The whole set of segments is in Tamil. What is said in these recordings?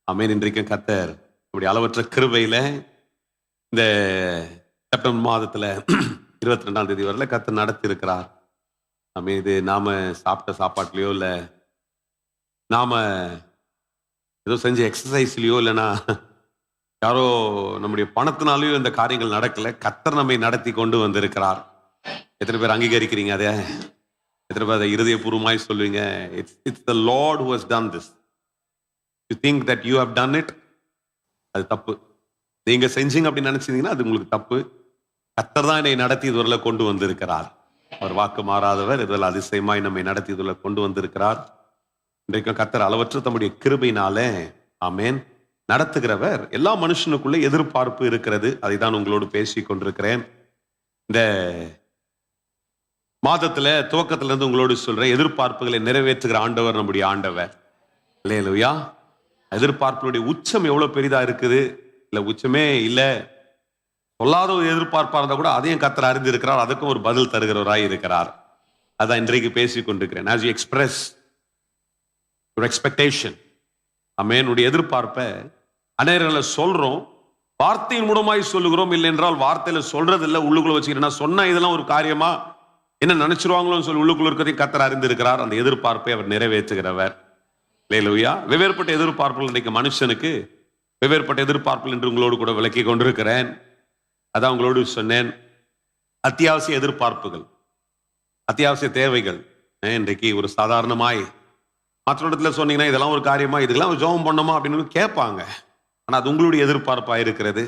ஆமென். இன்றைக்கும் கர்த்தர் நம்முடைய அளவற்ற கிருபையில இந்த செப்டம்பர் மாதத்துல 22ஆம் தேதி வரல கர்த்தர் நடத்தி இருக்கிறார். ஆமென். இது நாம சாப்பிட்ட சாப்பாட்டுலயோ இல்ல நாம ஏதோ செஞ்ச எக்ஸசைஸ்லயோ இல்லைன்னா யாரோ நம்முடைய பணத்தினாலேயோ இந்த காரியங்கள் நடக்கல. கர்த்தர் நம்மை நடத்தி கொண்டு வந்திருக்கிறார். எத்தனை பேர் அங்கீகரிக்கிறீங்க அதை? எத்தனை பேர் அதை இருதயபூர்வமாய் சொல்லுவீங்க? It's the Lord who has done this. You think that you have done it, அது தப்பு. நீங்க செஞ்சீங்க அப்படின்னு நினைச்சீங்கன்னா அது உங்களுக்கு தப்பு. கர்த்தர் தான் என்னை நடத்தி இதுவரை கொண்டு வந்திருக்கிறார். அவர் வாக்கு மாறாதவர். இதில் அதிசயமாய் நம்மை நடத்தி இதுவரை கொண்டு வந்திருக்கிறார். இன்றைக்கும் கர்த்தர் அளவற்ற தம்முடைய கிருபையினாலே ஆமென் நடத்துகிறவர். எல்லா மனுஷனுக்குள்ள எதிர்பார்ப்பு இருக்கிறது. அதை தான் உங்களோடு பேசி கொண்டிருக்கிறேன். இந்த மாதத்துல துவக்கத்துல இருந்து உங்களோடு சொல்றேன், எதிர்பார்ப்புகளை நிறைவேற்றுகிற ஆண்டவர் நம்முடைய ஆண்டவர். அல்லேலூயா. எதிர்பார்ப்புடைய உச்சம் எவ்வளவு பெரிதா இருக்குது. இல்ல உச்சமே இல்ல சொல்லாத ஒரு எதிர்பார்ப்பா இருந்தா கூட அதையும் கர்த்தர் அறிந்திருக்கிறார். அதுக்கும் ஒரு பதில் தருகிறவராய் இருக்கிறார். அதான் இன்றைக்கு பேசிக் கொண்டிருக்கிறேன். as you express your expectation, ஆமென், உடைய எதிர்பார்ப்பை அநேகங்களை சொல்றோம், வார்த்தையின் மூலமாய் சொல்லுகிறோம். இல்லை என்றால் வார்த்தையில சொல்றது இல்லை, உள்ளுக்குள்ள வச்சுக்கிறேன். சொன்னா இதெல்லாம் ஒரு காரியமா என்ன நினைச்சிருவாங்களோன்னு சொல்லி உள்ளுக்குள்ள இருக்கிறதையும் கர்த்தர் அறிந்திருக்கிறார். அந்த எதிர்பார்ப்பை அவர் நிறைவேற்றுகிறவர். அல்லேலூயா. வெவ்வேறுபட்ட எதிர்பார்ப்புகள் இன்றைக்கு மனுஷனுக்கு வெவ்வேறுபட்ட எதிர்பார்ப்புகள் என்று உங்களோடு கூட விளக்கி கொண்டிருக்கிறேன். அதான் உங்களோடு சொன்னேன், அத்தியாவசிய எதிர்பார்ப்புகள், அத்தியாவசிய தேவைகள். இன்றைக்கு ஒரு சாதாரணமாய் மற்ற இடத்துல சொன்னீங்கன்னா இதெல்லாம் ஒரு காரியமா, இதெல்லாம் ஜெபம் பண்ணணுமா அப்படின்னு கேட்பாங்க. ஆனா அது உங்களுடைய எதிர்பார்ப்பா இருக்கிறது.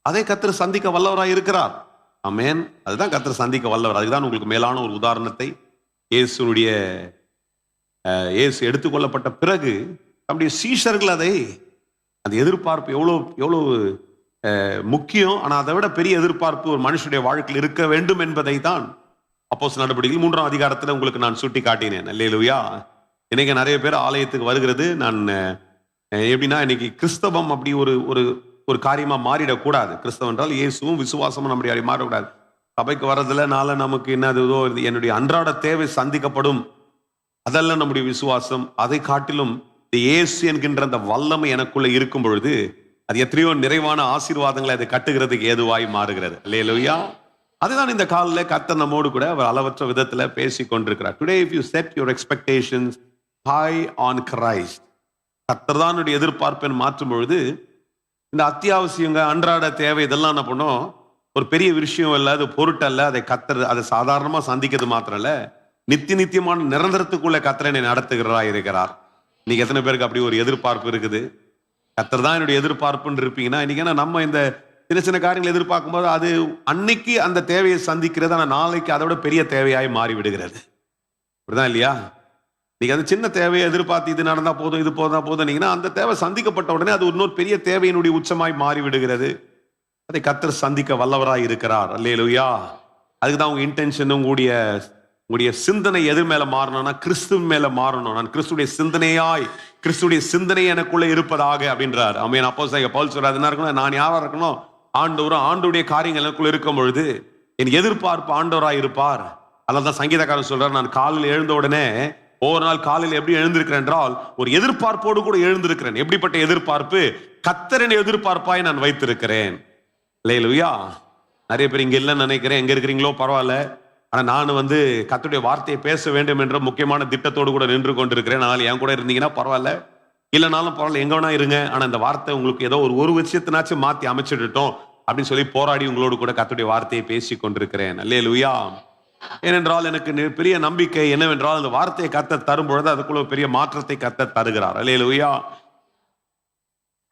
அதை கர்த்தர் சந்திக்க வல்லவராய் இருக்கிறார். ஆமென். அதுதான் கர்த்தர் சந்திக்க வல்லவர். அதுதான் உங்களுக்கு மேலான ஒரு உதாரணத்தை இயேசு எடுத்துக்கொள்ளப்பட்ட பிறகு நம்முடைய சீஷர்கள் அதை அந்த எதிர்பார்ப்பு எவ்வளவு முக்கியம். ஆனா அதை விட பெரிய எதிர்பார்ப்பு ஒரு மனுஷனுடைய வாழ்க்கையில் இருக்க வேண்டும் என்பதை தான் அப்போஸ்தலர் நடபடிகள் 3ஆம் அதிகாரத்துல உங்களுக்கு நான் சுட்டி காட்டினேன். அல்லேலூயா. இன்னைக்கு நிறைய பேர் ஆலயத்துக்கு வருகிறது. நான் எப்படின்னா இன்னைக்கு கிறிஸ்தவம் அப்படி ஒரு காரியமா மாறிடக்கூடாது. கிறிஸ்தவம் என்றால் இயேசுவும் விசுவாசமும் நம்முடைய மாறக்கூடாது. சபைக்கு வர்றதுலனால நமக்கு என்னதோ என்னுடைய அன்றாட தேவை சந்திக்கப்படும், அதெல்லாம் நம்முடைய விசுவாசம். அதை காட்டிலும் இந்த இயேசு என்கின்ற அந்த வல்லமை எனக்குள்ள இருக்கும் பொழுது அது எத்தனையோ நிறைவான ஆசீர்வாதங்களை அதை கட்டுகிறதுக்கு ஏதுவாய் மாறுகிறது. அல்லேலூயா. அதுதான் இந்த காலில் கர்த்தர் நம்மோடு கூட அவர் அளவற்ற விதத்துல பேசி கொண்டிருக்கிறார். Today if you said your expectations high on Christ, கர்த்தர் தான் எதிர்பார்ப்பை மாற்றும் பொழுது இந்த அத்தியாவசியங்க அன்றாட தேவை இதெல்லாம் என்ன பண்ணும், ஒரு பெரிய விஷயம் இல்லை, அது பொருட்டல்ல. அதை கர்த்தர் அதை சாதாரணமா சந்திக்கிறது மாத்திரம் இல்ல, நித்தியமான நிரந்தரத்துக்குள்ள கர்த்தர் என்னை நடத்துகிறதா இருக்கிறார். இன்னைக்கு எத்தனை பேருக்கு அப்படி ஒரு எதிர்பார்ப்பு இருக்குது? கர்த்தர் தான் என்னுடைய எதிர்பார்ப்புன்னு இருப்பீங்கன்னா இன்னைக்கு நம்ம இந்த சின்ன சின்ன காரியங்கள் எதிர்பார்க்கும் போது அது அன்னைக்கு அந்த தேவையை சந்திக்கிறது, ஆனா நாளைக்கு அதை விட பெரிய தேவையாய் மாறி விடுகிறது. அப்படிதான் இல்லையா? நீங்க அந்த சின்ன தேவையை எதிர்பார்த்து இது நடந்தா போதும், இது போதா போதும், அந்த தேவை சந்திக்கப்பட்ட உடனே அது இன்னொரு பெரிய தேவையினுடைய உச்சமாய் மாறி விடுகிறது. அதை கர்த்தர் சந்திக்க வல்லவராய் இருக்கிறார். அல்லேலூயா. அதுக்குதான் உங்க இன்டென்ஷன், உங்களுடைய சிந்தனை எது மேல மாறணும்னா கிறிஸ்துவ மேல மாறணும். நான் கிறிஸ்துடைய சிந்தனை எனக்குள்ள இருப்பதாக அப்படின்றார். ஆமென். அப்போஸ்தலன் பவுல் சொல்றாரு, என்ன இருக்கணும், நான் யாரா இருக்கணும், ஆண்டவருடைய காரியங்கள் எனக்குள்ள இருக்கும் பொழுது என் எதிர்பார்ப்பு ஆண்டவராய் இருப்பார். அதனால்தான் சங்கீதக்காரன் சொல்றார், நான் காலையில் எழுந்த உடனே ஒவ்வொரு நாள் காலையில் எப்படி எழுந்திருக்கிறேன் என்றால் ஒரு எதிர்பார்ப்போடு கூட எழுந்திருக்கிறேன். எப்படிப்பட்ட எதிர்பார்ப்பு? கர்த்தரின் எதிர்பார்ப்பாய் நான் வைத்திருக்கிறேன். அல்லேலூயா. நிறைய பேர் இங்க இல்லைன்னு நினைக்கிறேன். எங்க இருக்கிறீங்களோ பரவாயில்ல, ஆனா நான் கர்த்தருடைய வார்த்தையை பேச வேண்டும் என்ற முக்கியமான திட்டத்தோடு கூட நின்று கொண்டிருக்கிறேன். அதனால என் கூட இருந்தீங்கன்னா பரவாயில்ல, இல்லைனாலும் பரவாயில்ல, எங்க வேணா இருங்க. ஆனா இந்த வார்த்தை உங்களுக்கு ஏதோ ஒரு விஷயத்தினாச்சும் மாத்தி அமைச்சிட்டோம் அப்படின்னு சொல்லி போராடி உங்களோடு கூட கர்த்தருடைய வார்த்தையை பேசி கொண்டிருக்கிறேன். அல்லேலூயா. ஏனென்றால் எனக்கு பெரிய நம்பிக்கை என்னவென்றால் அந்த வார்த்தையை கர்த்தர் தரும் பொழுது அதுக்குள்ள பெரிய மாற்றத்தை கர்த்தர் தருகிறார். அல்லேலூயா.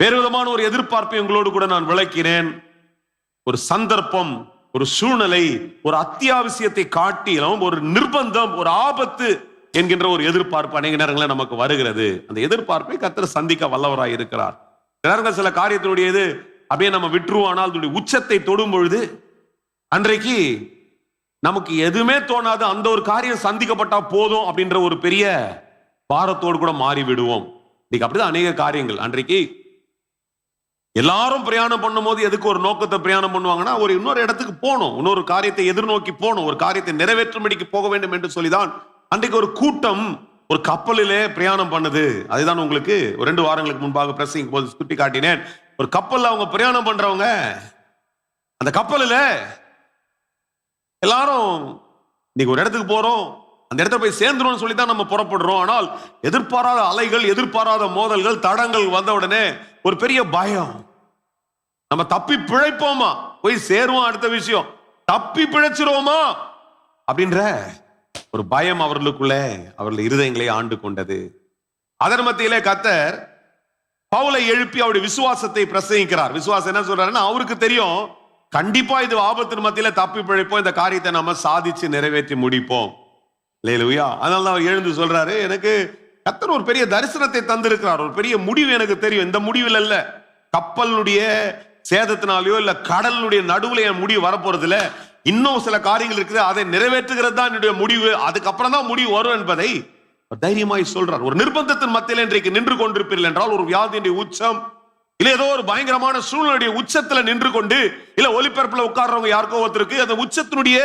வேறு விதமான ஒரு எதிர்பார்ப்பை உங்களோடு கூட நான் விளக்கினேன். ஒரு சந்தர்ப்பம், ஒரு சூழ்நிலை, ஒரு அத்தியாவசியத்தை காட்டிலும் ஒரு நிர்பந்தம், ஒரு ஆபத்து என்கின்ற ஒரு எதிர்பார்ப்பு அநேக நேரங்களில் நமக்கு வருகிறது. அந்த எதிர்பார்ப்பை கர்த்தர் சந்திக்க வல்லவராய் இருக்கிறார். நேரங்கள் சில காரியத்தினுடையது அப்படியே நம்ம விட்டுருவோம். ஆனால் அதனுடைய உச்சத்தை தொடும் பொழுது அன்றைக்கு நமக்கு எதுவுமே தோணாது. அந்த ஒரு காரியம் சந்திக்கப்பட்டா போதும் அப்படின்ற ஒரு பெரிய பாரத்தோடு கூட மாறி விடுவோம். இன்னைக்கு அப்படிதான் அநேக காரியங்கள். அன்றைக்கு எல்லாரும் பிரயாணம் பண்ணும் போது எதுக்கு ஒரு நோக்கத்தை பிரயாணம் பண்ணுவாங்கன்னா ஒரு இன்னொரு இடத்துக்கு போகணும், இன்னொரு காரியத்தை எதிர்நோக்கி போகணும், ஒரு காரியத்தை நிறைவேற்றும்படிக்கு போக வேண்டும் என்று சொல்லிதான் அன்றைக்கு ஒரு கூட்டம் ஒரு கப்பலிலே பிரயாணம் பண்ணுது. அதுதான் உங்களுக்கு ஒரு 2 வாரங்களுக்கு முன்பாக பிரசங்கிக்கும் போது சுட்டி காட்டினேன். ஒரு கப்பல்ல அவங்க பிரயாணம் பண்றவங்க, அந்த கப்பலில எல்லாரும் இன்னைக்கு ஒரு இடத்துக்கு போறோம், அந்த இடத்துல போய் சேர்ந்துரும் சொல்லி தான் நம்ம புறப்படுறோம். ஆனால் எதிர்பாராத அலைகள், எதிர்பாராத மோதல்கள், தடங்கள் வந்த உடனே ஒரு பெரிய பயம். நம்ம தப்பி பிழைப்போமா, போய் சேருவோம், அடுத்த விஷயம், தப்பி பிழைச்சிருவோமா அப்படின்ற ஒரு பயம் அவர்களுக்குள்ளே அவர்கள் இருதயங்களை ஆண்டு கொண்டது. அதன் மத்தியிலே கர்த்தர் பவுலை எழுப்பி அவருடைய விசுவாசத்தை பிரசங்கிக்கிறார். விசுவாசம் என்ன சொல்றாருன்னா, அவருக்கு தெரியும் கண்டிப்பா இது ஆபத்தின் மத்தியில தப்பி பிழைப்போம், இந்த காரியத்தை நம்ம சாதிச்சு நிறைவேற்றி முடிப்போம். அல்லேலூயா. அதனால தான் அவர் எழுந்து சொல்றாரு, எனக்கு கர்த்தர் ஒரு பெரிய தரிசனத்தை தந்திருக்கிறார், ஒரு பெரிய முடிவு எனக்கு தெரியும். இந்த முடிவில் அல்ல, கப்பலுடைய சேதத்தினாலேயோ இல்ல கடலுடைய நடுவுல என் முடிவு வரப்போறது இல்ல, இன்னும் சில காரியங்கள் இருக்குது, அதை நிறைவேற்றுகிறது தான் என்னுடைய முடிவு, அதுக்கப்புறம் தான் முடிவு வரும் என்பதை தைரியமாய் சொல்றார். ஒரு நிர்பந்தத்தின் மத்தியில் இன்றைக்கு நின்று கொண்டிருப்பீர்கள் என்றால், ஒரு வியாதியுடைய உச்சம் இல்ல ஏதோ ஒரு பயங்கரமான சூழ்நிலையுடைய உச்சத்துல நின்று கொண்டு, இல்ல ஒலிபரப்புல உட்கார்றவங்க யாருக்கோ ஒருத்தருக்கு அந்த உச்சத்தினுடைய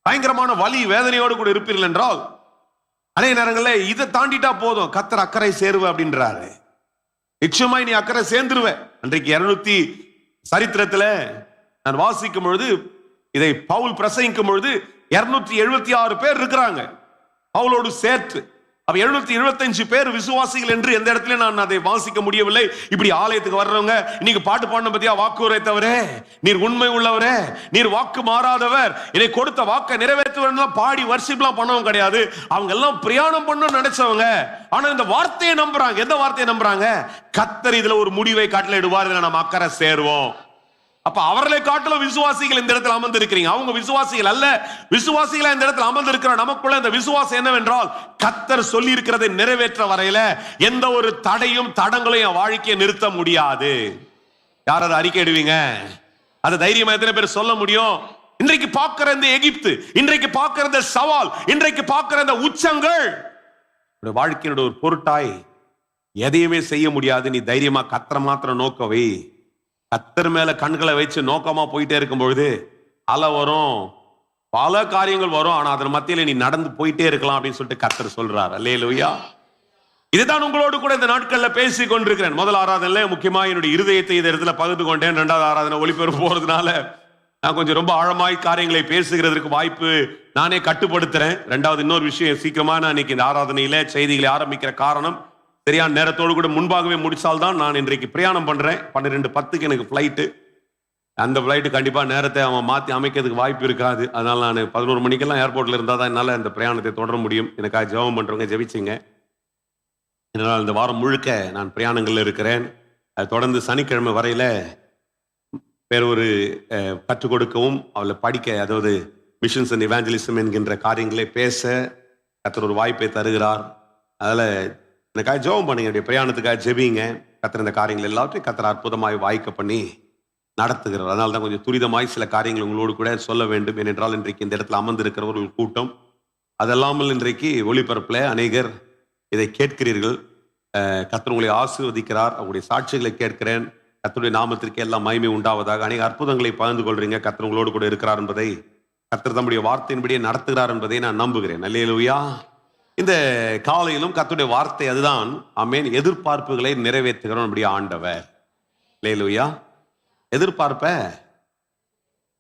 பயங்கரமான வலி வேதனையோடு கூட இருப்பீர்கள் என்றால், அதே நேரங்களில் இதை தாண்டிட்டா போதும், கர்த்தர் அக்கறை சேருவ அப்படின்றாரு. நிச்சயமாய் நீ அக்கறை சேர்ந்துருவ. அன்றைக்கு 200 சரித்திரத்துல நான் வாசிக்கும் பொழுது, இதை பவுல் பிரசங்கிக்கும் பொழுது 276 பேர் இருக்கிறாங்க பவுலோடு சேர்த்து. அப்ப 775 பேர் விசுவாசிகள் என்று எந்த இடத்துல நான் அதை வாசிக்க முடியவில்லை. இப்படி ஆலயத்துக்கு வர்றவங்க, இன்னைக்கு பாட்டு பாடின பத்தியா, வாக்கு உரைத்தவரே நீர் உண்மை உள்ளவரே, நீர் வாக்கு மாறாதவர், இதை கொடுத்த வாக்கை நிறைவேற்றுவர் பாடி வர்ஷிப்லாம் பண்ணவும் கிடையாது. அவங்க எல்லாம் பிரயாணம் பண்ண நினைச்சவங்க. ஆனா இந்த வார்த்தையை நம்புறாங்க. எந்த வார்த்தையை நம்புறாங்க? கர்த்தர் இதுல ஒரு முடிவை கட்டளையிடுவார், இதுல நம்ம அக்கறை சேருவோம். அப்ப அவர்களை காட்டிலும் விசுவாசிகள் இந்த இடத்துல அமர்ந்து இருக்கிறீங்க. அவங்க விசுவாசிகள் அல்ல, விசுவாசிகளை இந்த இடத்துல அமர்ந்து இருக்கிற நமக்குள்ள இந்த விசுவாசம் என்னவென்றால், கர்த்தர் சொல்லி இருக்கிறதை நிறைவேற்ற வரையில எந்த ஒரு தடையும் தடங்களையும் என் வாழ்க்கையை நிறுத்த முடியாது. யார் அதை அறிக்கையிடுவீங்க? அதை தைரியமா எத்தனை பேர் சொல்ல முடியும்? இன்றைக்கு பார்க்கிற இந்த எகிப்து, இன்றைக்கு பார்க்கிற இந்த சவால், இன்றைக்கு பார்க்கிற இந்த உச்சங்கள் வாழ்க்கையினுடைய ஒரு பொருட்டாய் எதையுமே செய்ய முடியாது. நீ தைரியமா கர்த்தரை மாத்திரம் நோக்கவை. கர்த்தர் மேல கண்களை வச்சு நோக்கமா போயிட்டே இருக்கும் பொழுது அலை வரும், பல காரியங்கள் வரும், ஆனா அதன் மத்தியில நீ நடந்து போயிட்டே இருக்கலாம் அப்படின்னு சொல்லிட்டு கர்த்தர் சொல்றார். அல்லேலூயா. இதுதான் உங்களோடு கூட இந்த நாட்கள்ல பேசி கொண்டிருக்கிறேன். முதல் ஆராதனையில முக்கியமா என்னுடைய இருதயத்தை இந்த இடத்துல பகிர்ந்து கொண்டேன். 2வது ஆராதனை ஒளிபரப்பு போறதுனால நான் கொஞ்சம் ரொம்ப ஆழமாய் காரியங்களை பேசுகிறதுக்கு வாய்ப்பு நானே கட்டுப்படுத்துறேன். 2வது இன்னொரு விஷயம், சீக்கிரமா நான் இன்னைக்கு இந்த ஆராதனையில செய்திகளை ஆரம்பிக்கிற காரணம், சரியான நேரத்தோடு கூட முன்பாகவே முடிச்சால்தான் நான் இன்றைக்கு பிரயாணம் பண்றேன். 12:10 எனக்கு ஃபிளைட்டு. அந்த ஃபிளைட்டு கண்டிப்பா நேரத்தை அவன் மாத்தி அமைக்கிறதுக்கு வாய்ப்பு இருக்காது. அதனால நான் 11 மணிக்கெல்லாம் ஏர்போர்ட்ல இருந்தா தான் என்னால இந்த பிரயாணத்தை தொடர முடியும். எனக்காக ஜெபம் பண்றவங்க ஜெபிச்சிங்க. இதனால் இந்த வாரம் முழுக்க நான் பிரயாணங்கள்ல இருக்கிறேன். அது தொடர்ந்து சனிக்கிழமை வரையில வேற ஒரு கற்றுக் கொடுக்கவும், அவளை படிக்க, அதாவது மிஷன்ஸ் அண்ட் இவாஞ்சலிசம் என்கின்ற காரியங்களை பேச கர்த்தர் ஒரு வாய்ப்பை தருகிறார். அதில் எனக்காக ஜெபம் பண்ணுங்க, என்னுடைய பிரயாணத்துக்காக ஜெபிங்க. கர்த்தர் இந்த காரியங்கள் எல்லாத்தையும் கர்த்தர் அற்புதமாய் வாய்க்க பண்ணி நடத்துகிறார். அதனால தான் கொஞ்சம் துரிதமாய் சில காரியங்கள் உங்களோடு கூட சொல்ல வேண்டும். ஏனென்றால் இன்றைக்கு இந்த இடத்துல அமர்ந்திருக்கிறவர்கள் கூட்டம், அதெல்லாமல் இன்றைக்கு ஒளிபரப்பில் அநேகர் இதை கேட்கிறீர்கள். கர்த்தர் உங்களை ஆசீர்வதிக்கிறார். அவங்களுடைய சாட்சிகளை கேட்கிறேன். கர்த்தருடைய நாமத்திற்கு எல்லாம் மகிமை உண்டாவதாக. அநேக அற்புதங்களை பகிர்ந்து கொள்றீங்க. கர்த்தர் உங்களோடு கூட இருக்கிறார் என்பதை, கர்த்தர் தம்முடைய வார்த்தையின்படியே நடத்துகிறார் என்பதை நான் நம்புகிறேன். அல்லேலூயா. இந்த காலையிலும் கர்த்தருடைய வார்த்தை அதுதான். ஆமென். எதிர்பார்ப்புகளை நிறைவேற்றுகிறோம் அப்படியே ஆண்டவர். அல்லேலூயா. எதிர்பார்ப்ப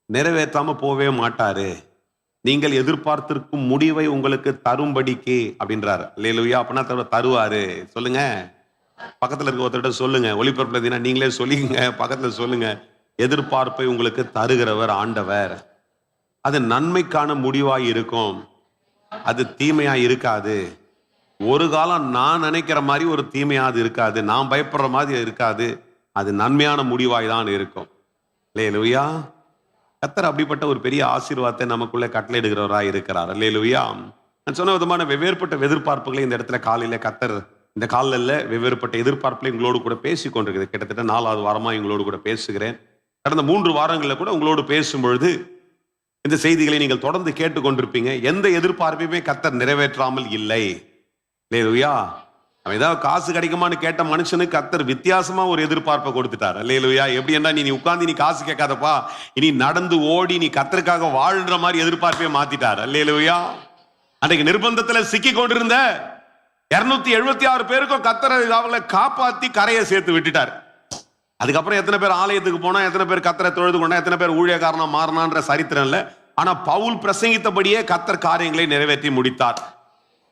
நிறைவேற்றாம போவே மாட்டாரு. நீங்கள் எதிர்பார்த்திருக்கும் முடிவை உங்களுக்கு தரும்படிக்கு அப்படின்றாரு. அல்லேலூயா. அப்படின்னா தருவாரு. சொல்லுங்க, பக்கத்துல இருக்க ஒருத்தர் சொல்லுங்க, ஒளிபரப்புல நீங்களே சொல்லிங்க, பக்கத்துல சொல்லுங்க, எதிர்பார்ப்பை உங்களுக்கு தருகிறவர் ஆண்டவர். அது நன்மைக்கான முடிவாய் இருக்கும், அது தீமையா இருக்காது. ஒரு காலம் நான் நினைக்கிற மாதிரி ஒரு தீமையாது இருக்காது, நான் பயப்படுற மாதிரி இருக்காது. அது நன்மையான முடிவாய் தான் இருக்கும். அல்லேலூயா. கர்த்தர் அப்படிப்பட்ட ஒரு பெரிய ஆசீர்வாதத்தை நமக்குள்ள கட்டளையிடுகிறவராய் இருக்கிறார். அல்லேலூயா. நான் சொன்ன விதமான வெவ்வேறுபட்ட எதிர்பார்ப்புகளை இந்த இடத்துல காலையில கர்த்தர் இந்த காலையில வெவ்வேறுபட்ட எதிர்பார்ப்புகளை உங்களோடு கூட பேசி கொண்டிருக்கிறது. கிட்டத்தட்ட 4வது வாரமா உங்களோடு கூட பேசுகிறேன். கடந்த 3 வாரங்களில் கூட உங்களோடு பேசும்பொழுது இந்த செய்திகளை நீங்கள் தொடர்ந்து கேட்டுக்கொண்டிருப்பீங்க. எந்த எதிர்பார்ப்பையுமே கர்த்தர் நிறைவேற்றாமல் இல்லை. அல்லேலூயா. அவன் ஏதாவது காசு கிடைக்குமான்னு கேட்ட மனுஷனுக்கு கர்த்தர் வித்தியாசமா ஒரு எதிர்பார்ப்பை கொடுத்துட்டார். அல்லேலூயா. எப்படி என்ன, நீ உட்கார்ந்து நீ காசு கேட்காதப்பா, இனி நடந்து ஓடி நீ கர்த்தருக்காக வாழ்ற மாதிரி எதிர்பார்ப்பே மாத்திட்டார். அல்லேலூயா. அன்றைக்கு நிர்பந்தத்துல சிக்கி கொண்டிருந்த 276 பேருக்கும் கர்த்தர் அவங்களை காப்பாத்தி கரையை சேர்த்து விட்டுட்டார். அதுக்கப்புறம் எத்தனை பேர் ஆலயத்துக்கு போனா, எத்தனை பேர் கர்த்தரை தொழுது கொண்டா, எத்தனை பேர் ஊழியக்காரனா மாறினான்ற சரித்திரம் இல்ல. ஆனா பவுல் பிரசங்கித்தபடியே கர்த்தர் காரியங்களை நிறைவேற்றி முடித்தார்.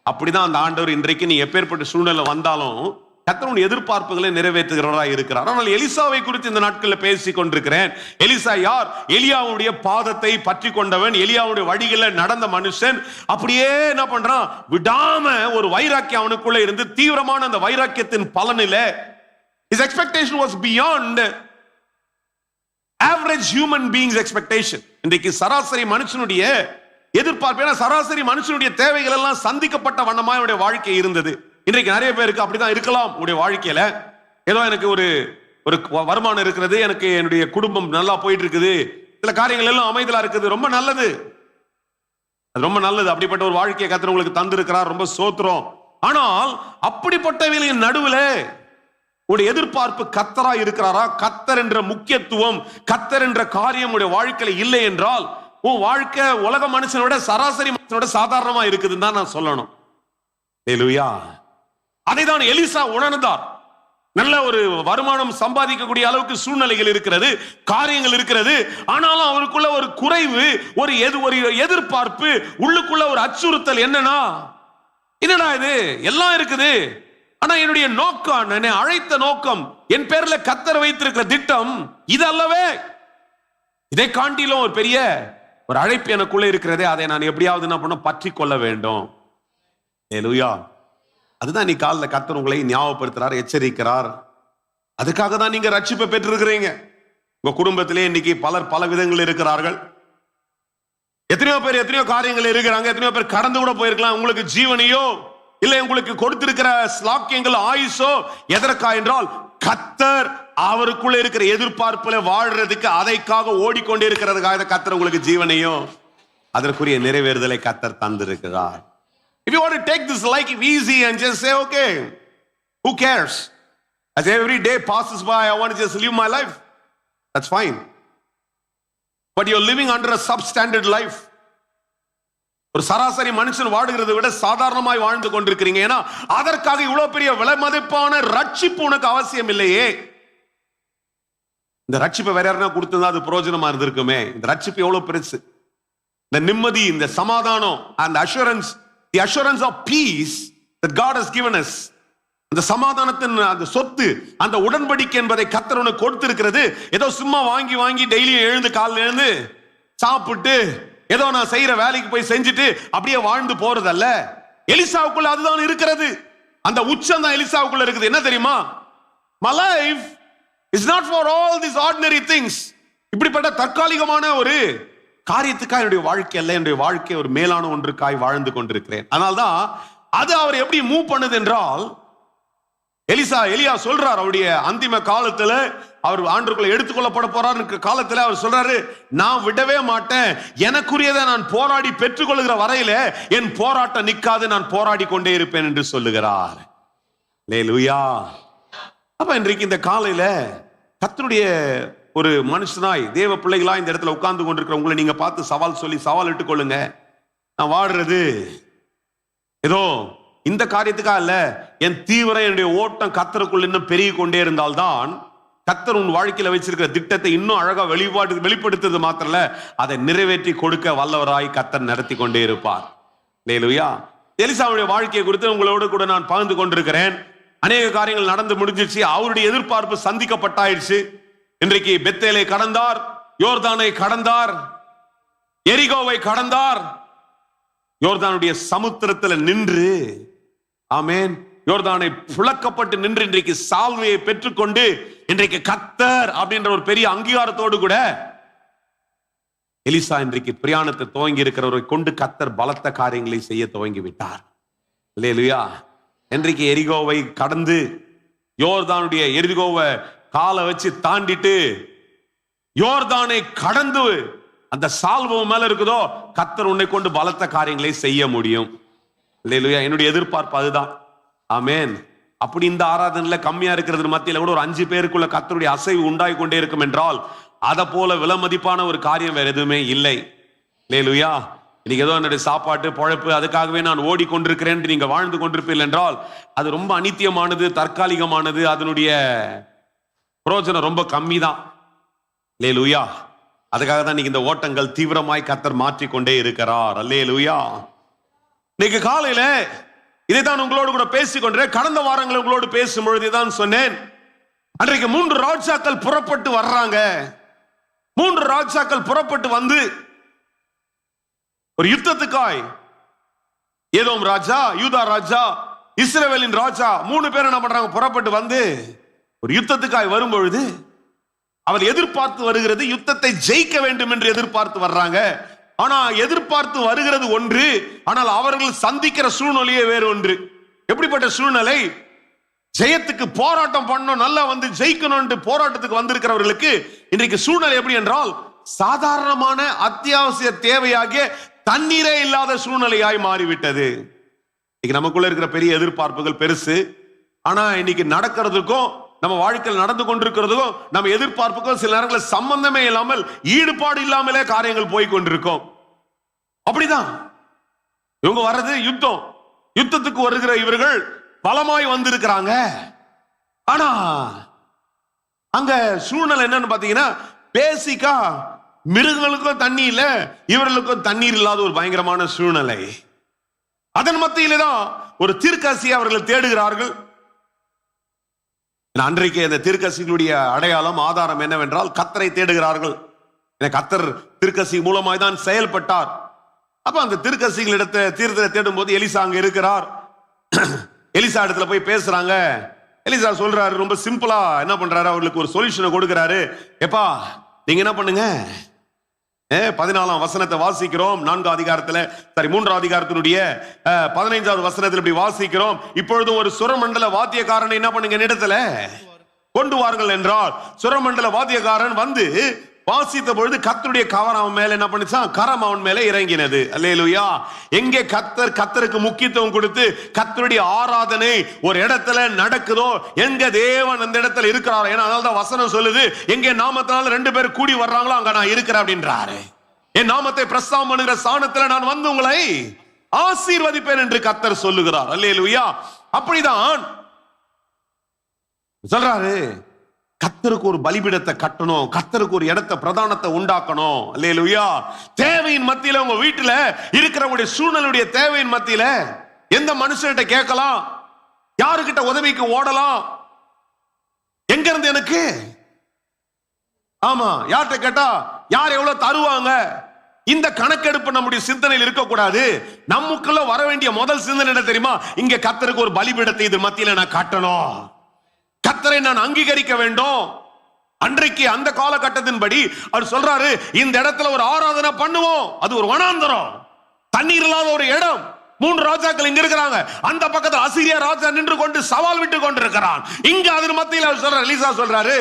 அப்படிதான் அந்த ஆண்டவர் இன்றைக்கு நீ எப்பேற்பட்ட சூழ்நிலை வந்தாலும் கர்த்தருடைய எதிர்பார்ப்புகளை நிறைவேற்றுகிறவராய் இருக்கிறார். ஆனால் எலிசாவை குறித்து இந்த நாட்களில் பேசிக் கொண்டிருக்கிறேன். எலிசா யார்? எலியாவுடைய பாதத்தை பற்றி கொண்டவன், எலியாவுடைய வழிகளை நடந்த மனுஷன். அப்படியே என்ன பண்றான்? விடாம ஒரு வைராக்கியம் அவனுக்குள்ள இருந்து, தீவிரமான அந்த வைராக்கியத்தின் பலனில his expectation was beyond average human beings expectation. இன்றைக்கு சராசரி மனுஷனுடைய எதிர்பார்ப்பு, சராசரி மனுஷனுடைய தேவைகள் எல்லாம் சந்திக்கப்பட்ட வண்ணமா அவனுடைய வாழ்க்கை இருந்தது. இன்றைக்கு நிறைய பேருக்கு அப்படிதான் இருக்கலாம். உங்களுடைய வாழ்க்கையில ஏதோ எனக்கு ஒரு வருமானம் இருக்கிறது, எனக்கு என்னுடைய குடும்பம் நல்லா போயிட்டு இருக்குது, சில காரியங்கள் எல்லாம் அமைதலா இருக்குது, ரொம்ப நல்லது, ரொம்ப நல்லது. அப்படிப்பட்ட ஒரு வாழ்க்கையை கர்த்தர் உங்களுக்கு தந்திருக்கிறார், ரொம்ப சோத்திரம். ஆனால் அப்படிப்பட்டவர்களின் நடுவில் உடைய எதிர்பார்ப்பு கர்த்தரா இருக்கிறாரா? கர்த்தர் என்ற முக்கியத்துவம், கர்த்தர் என்ற காரியம் உடைய வாழ்க்கையில இல்லை என்றால் உன் வாழ்க்கை உலக மனுஷனோட, சராசரி மனுஷனோட சாதாரணமா இருக்குதுன்னு தான் நான் சொல்லணும். ஹல்லேலூயா. அதைதான் எலிசா உணர்ந்தார். நல்ல ஒரு வருமானம் சம்பாதிக்கக்கூடிய அளவுக்கு சூழ்நிலைகள் இருக்கிறது, காரியங்கள் இருக்கிறது. ஆனாலும் அவருக்குள்ள ஒரு குறைவு, ஒரு எதிர்பார்ப்பு, உள்ளுக்குள்ள ஒரு அச்சுறுத்தல். என்னன்னா இது எல்லாம் இருக்குது, ஆனா என்னுடைய நோக்கம், என்னை அழைத்த நோக்கம், என் பேர்ல கர்த்தர் வைத்திருக்கிற திட்டம் இது அல்லவே. இதை காட்டிலும் ஒரு பெரிய ஒரு அழைப்பு எனக்குள்ள இருக்கிறதே, அதை நான் எப்படியாவது என்ன பண்ண பற்றி கொள்ள வேண்டும். ஹல்லேலூயா. அதுதான் நீ காலைல கர்த்தர் உங்களை ஞாபகப்படுத்துறார், எச்சரிக்கிறார். அதுக்காக தான் நீங்க ரட்சிப்பை பெற்றிருக்கிறீங்க. உங்க குடும்பத்திலே இன்னைக்கு பலர் பல விதங்கள் இருக்கிறார்கள். எத்தனையோ பேர் எத்தனையோ காரியங்கள் இருக்கிறாங்க. எத்தனையோ பேர் கடந்து கூட போயிருக்கலாம். உங்களுக்கு ஜீவனையோ இல்லை உங்களுக்கு கொடுத்திருக்கிற ஸ்லாக்கியங்கள், ஆயுசோ எதற்கா என்றால் கர்த்தர் அவருக்குள்ள இருக்கிற எதிர்பார்ப்புல வாழ்றதுக்கு, அதைக்காக ஓடிக்கொண்டே இருக்கிறதுக்காக கர்த்தர் உங்களுக்கு ஜீவனையும் அதற்குரிய நிறைவேறுதலை கர்த்தர் தந்திருக்கிறார். If you want to take this life easy and just say, okay, who cares? As every day passes by, I want to just live my life. That's fine. But you're living under a substandard life. ஒரு சராசரி மனுஷன் வாடுகிறதை விட சாதாரணமாய் வாழ்ந்து கொண்டிருக்கிறீங்க. ஏன்னா அதற்காக இவ்வளவு பெரிய விலை மதிப்பான ரட்சிப்பு உனக்கு அவசியம் இல்லையே. இந்த ரட்சிப்பை வேற யாருன்னா கொடுத்ததா அது பிரயோஜனமா இருந்திருக்குமே. இந்த ரட்சிப்பு எவ்வளவு பெருசு. இந்த நிம்மதி, இந்த சமாதானம், அந்த assurance, the assurance of peace that God has given us, அந்த சமாதானத்தின் அந்த சொத்து, அந்த உடன்படிக்கை என்பதை கர்த்தர் உனக்கு கொடுத்திருக்கிறது. ஏதோ சும்மா வாங்கி வாங்கி டெய்லியும் எழுந்து காலையில எழுந்து சாப்பிட்டு ஏதோ நான் செய்யற வேலைக்கு போய் செஞ்சுட்டு அப்படியே வாழ்ந்து போறதல்ல. எலிசாவுக்குள்ள அதுதான் இருக்கிறது. அந்த உச்சம் தான் எலிசாவுக்குள்ள இருக்குது. என்ன தெரியுமா? My life is not for all these ordinary things. இப்படிப்பட்ட தற்காலிகமான ஒரு காரியத்துக்காக என்னுடைய வாழ்க்கை அல்ல, என்னுடைய வாழ்க்கை ஒரு மேலான ஒன்றுக்காய் வாழ்ந்து கொண்டிருக்கிறேன். அதனால்தான் அது அவர் எப்படி மூவ் பண்ணுது என்றால், எலியா சொல்றார், அவருடைய அந்திம காலத்துல அவர் ஆண்டுக்குள்ள எடுத்துக்கொள்ளப்பட போறார் காலத்துல அவர் சொல்றாரு, நான் விடவே மாட்டேன், எனக்குரியதை நான் போராடி பெற்றுக்கொள்கிற வரையில என் போராட்டம் நிக்காது, நான் போராடி கொண்டே இருப்பேன் என்று சொல்லுகிறார். ஹல்லேலூயா. அப்ப இன்றைக்கு இந்த காலையில கர்த்தருடைய ஒரு மனுஷனாய், தேவ பிள்ளைகளா இந்த இடத்துல உட்கார்ந்து கொண்டிருக்கிற உங்களை நீங்க பார்த்து சவால் இட்டுக் கொள்ளுங்க. நான் வாடுறது ஏதோ இந்த காரியத்துக்கா இல்ல, என் தீவிரம், என்னுடைய ஓட்டம் கர்த்தருக்குள்ள இன்னும் பெருகி கொண்டே இருந்தால்தான் கர்த்தர் உன் வாழ்க்கையில வச்சிருக்கிற திட்டத்தை இன்னும் அழகா வெளிப்படுத்துறது மாத்திரல, அதை நிறைவேற்றி கொடுக்க வல்லவராய் கர்த்தர் நடத்தி கொண்டே இருப்பார். ஹல்லேலூயா. எலிசாவுடைய வாழ்க்கையை குறித்து உங்களோடு கூட நான் பகிர்ந்து கொண்டிருக்கிறேன். அநேக காரியங்கள் நடந்து முடிஞ்சிருச்சு. அவருடைய எதிர்பார்ப்பு சந்திக்கப்பட்டாயிடுச்சு. இன்றைக்கு பெத்தேலை கடந்தார், யோர்தானை கடந்தார், எரிகோவை கடந்தார். யோர்தானுடைய சமுத்திரத்தில் நின்று, ஆமென், யோர்தானை புழக்கப்பட்டு நின்று இன்றைக்கு சால்வையை பெற்றுக்கொண்டு இன்றைக்கு கர்த்தர் அப்படின்ற ஒரு பெரிய அங்கீகாரத்தோடு கூட எலிசா இன்றைக்கு பிரயாணத்தை துவங்கி இருக்கிறவரை கொண்டு கர்த்தர் பலத்த காரியங்களை செய்ய துவங்கி விட்டார். அல்லேலூயா. இன்றைக்கு எரிகோவை கடந்து, யோர்தானுடைய எரிகோவை காலை வச்சு தாண்டிட்டு யோர்தானை கடந்து அந்த சால்வம் மேல இருக்குதோ, கர்த்தர் உன்னை கொண்டு பலத்த காரியங்களை செய்ய முடியும். அல்லேலூயா. என்னுடைய எதிர்பார்ப்பு அதுதான். ஆமென். அப்படி இந்த ஆராதனையில கம்மியா இருக்கிறது மத்தியில கூட ஒரு 5 பேருக்குள்ள கர்த்தருடைய அசைவு உண்டாகி கொண்டே இருக்கும் என்றால் அதை போல விலை மதிப்பான ஒரு காரியம் வேற எதுவுமே இல்லை. அல்லேலூயா. இன்னைக்கு ஏதோ என்னுடைய சாப்பாட்டு பொழப்பு அதுக்காகவே நான் ஓடிக்கொண்டிருக்கிறேன் நீங்க வாழ்ந்து கொண்டிருப்பீர்கள் என்றால் அது ரொம்ப அநித்தியமானது, தற்காலிகமானது. அதனுடைய பிரயோஜனம் ரொம்ப கம்மி தான். அல்லேலூயா. அதுக்காக தான் இன்னைக்கு இந்த ஓட்டங்கள் தீவிரமாய் கர்த்தர் மாற்றிக்கொண்டே இருக்கிறார். அல்லேலூயா. இன்னைக்கு காலையில இதைத்தான் உங்களோடு கூட பேசிக்கொண்டேன். கடந்த வாரங்கள் உங்களோடு பேசும் பொழுதுதான் சொன்னேன், அன்றைக்கு 3 ராஜாக்கள் புறப்பட்டு வர்றாங்க. 3 ராஜாக்கள் புறப்பட்டு வந்து ஒரு யுத்தத்துக்காய், ஏதோம் ராஜா, யூதா ராஜா, இஸ்ரவேலின் ராஜா 3 பேர் என்ன பண்றாங்க, புறப்பட்டு வந்து ஒரு யுத்தத்துக்காய் வரும்பொழுது அவர் எதிர்பார்த்து வருகிறது யுத்தத்தை ஜெயிக்க வேண்டும் என்று எதிர்பார்த்து வர்றாங்க. ஆனா எதிர்பார்த்து வருகிறது ஒன்று, ஆனால் அவர்கள் சந்திக்கிற சூழ்நிலையே வேறு ஒன்று. எப்படிப்பட்ட சூழ்நிலை? ஜெயத்துக்கு போராட்டம் பண்ணணும், நல்லா வந்து ஜெயிக்கணும் போராட்டத்துக்கு வந்திருக்கிறவர்களுக்கு இன்றைக்கு சூழ்நிலை எப்படி என்றால், சாதாரணமான அத்தியாவசிய தேவையாகிய தண்ணீரே இல்லாத சூழ்நிலையாய் மாறிவிட்டது. இன்னைக்கு நமக்குள்ள இருக்கிற பெரிய எதிர்பார்ப்புகள் பெருசு. ஆனா இன்னைக்கு நடக்கிறதுக்கும் நம்ம வாழ்க்கையில் நடந்து கொண்டிருக்கிறதுக்கும் நம்ம எதிர்பார்ப்புக்கும் சில நேரங்களில் சம்பந்தமே இல்லாமல், ஈடுபாடு இல்லாமலே காரியங்கள் போய் கொண்டிருக்கும். அப்படிதான் இவங்க வர்றது யுத்தம். யுத்தத்துக்கு வருகிற இவர்கள் பலமாய் வந்திருக்கிறாங்க. ஆனா அங்க சூழ்நிலை என்னன்னு பாத்தீங்கன்னா, பேசிக்கா மிருகங்களுக்கும் தண்ணி இல்ல, இவர்களுக்கும் தண்ணீர் இல்லாத ஒரு பயங்கரமான சூழ்நிலை. அதன் மத்தியிலே தான் ஒரு தீர்க்கதரிசியை அவர்கள் தேடுகிறார்கள். அன்றைக்கு அந்த தீர்க்கதரிசிகளுடைய அடையாளம், ஆதாரம் என்னவென்றால் கர்த்தரை தேடுகிறார்கள். கர்த்தர் தீர்க்கதரிசி மூலமாய் தான் செயல்பட்டார். அப்ப அந்த தீர்க்கதரிசிகளிடத்தை தீர்த்தத்தை தேடும் போது எலிசா அங்க இருக்கிறார். எலிசா இடத்துல போய் பேசுறாங்க. எலிசா சொல்றாரு, ரொம்ப சிம்பிளா என்ன பண்றாரு, அவர்களுக்கு ஒரு சொல்யூஷனை கொடுக்கிறாரு. எப்பா நீங்க என்ன பண்ணுங்க, 14ஆம் வசனத்தை வாசிக்கிறோம். 4ஆம் அதிகாரத்துல 3ஆம் அதிகாரத்தினுடைய 15வது வசனத்தில் இப்படி வாசிக்கிறோம். இப்பொழுது ஒரு சுரமண்டல வாத்தியக்காரனை என்ன பண்ணுங்க இடத்துல கொண்டு வாருங்கள் என்றால், சுரமண்டல வாத்தியக்காரன் வந்து வாசித்த பொழுது கர்த்தருடைய கரம் அவன் மேல என்ன பண்ணுச்சான், கரம் அவன் மேல இறங்கினது. அல்லேலூயா. எங்கே கர்த்தருக்கு முக்கியத்துவம் கொடுத்து கர்த்தருடைய ஆராதனை ஒரு இடத்துல நடக்குதோ, எங்க தேவன் அந்த இடத்துல இருக்கிறார். ஏன்னா அதனால்தான் வசனம் சொல்லுது, எங்கே நாமத்தினால 2 பேர் கூடி வர்றாங்களோ அங்க நான் இருக்கிறேன் அப்படின்றாரு. என் நாமத்தை பிரஸ்தாபம் பண்ணுகிற ஸ்தானத்துல நான் வந்து உங்களை ஆசீர்வதிப்பேன் என்று கர்த்தர் சொல்லுகிறார். அல்லேலூயா. அப்படிதான் சொல்றாரு, கர்த்தருக்கு ஒரு பலிபீடத்தை கட்டணும், கர்த்தருக்கு ஒரு இடத்தை பிரதானத்தை உண்டாக்கணும். அல்லேலூயா. தேவையின் மத்தியில, உங்க வீட்டுல இருக்கிறவங்களுடைய சூழ்நிலையுடைய தேவையின் மத்தியில எந்த மனுஷன்கிட்ட கேட்கலாம், யாருக்கிட்ட உதவிக்கு ஓடலாம், எங்க இருந்து எனக்கு, ஆமா யார்கிட்ட கேட்டா யார் எவ்வளவு தருவாங்க, இந்த கணக்கெடுப்பு நம்முடைய சிந்தனையில் இருக்கக்கூடாது. நமக்குள்ள வர வேண்டிய முதல் சிந்தனை என்ன தெரியுமா, இங்க கர்த்தருக்கு ஒரு பலிபீடத்தை இது மத்தியில நான் கட்டணும், கர்த்தரை நான் அங்கீகரிக்க வேண்டும். அன்றைக்கு அந்த காலகட்டத்தின்படி அவர் சொல்றாரு, இந்த இடத்துல ஒரு ஆராதனை பண்ணுவோம். அது ஒரு வனாந்தரம், தண்ணீர் இல்லாத ஒரு இடம். 3 ராஜாக்கள் இங்க இருக்கிறாங்க. அந்த பக்கத்தில் அசீரியா ராஜா நின்று கொண்டு சவால் விட்டு கொண்டிருக்கிறான். இங்க அதன் மத்தியில் அவர் சொல்றாரு, எலிசா சொல்றாரு,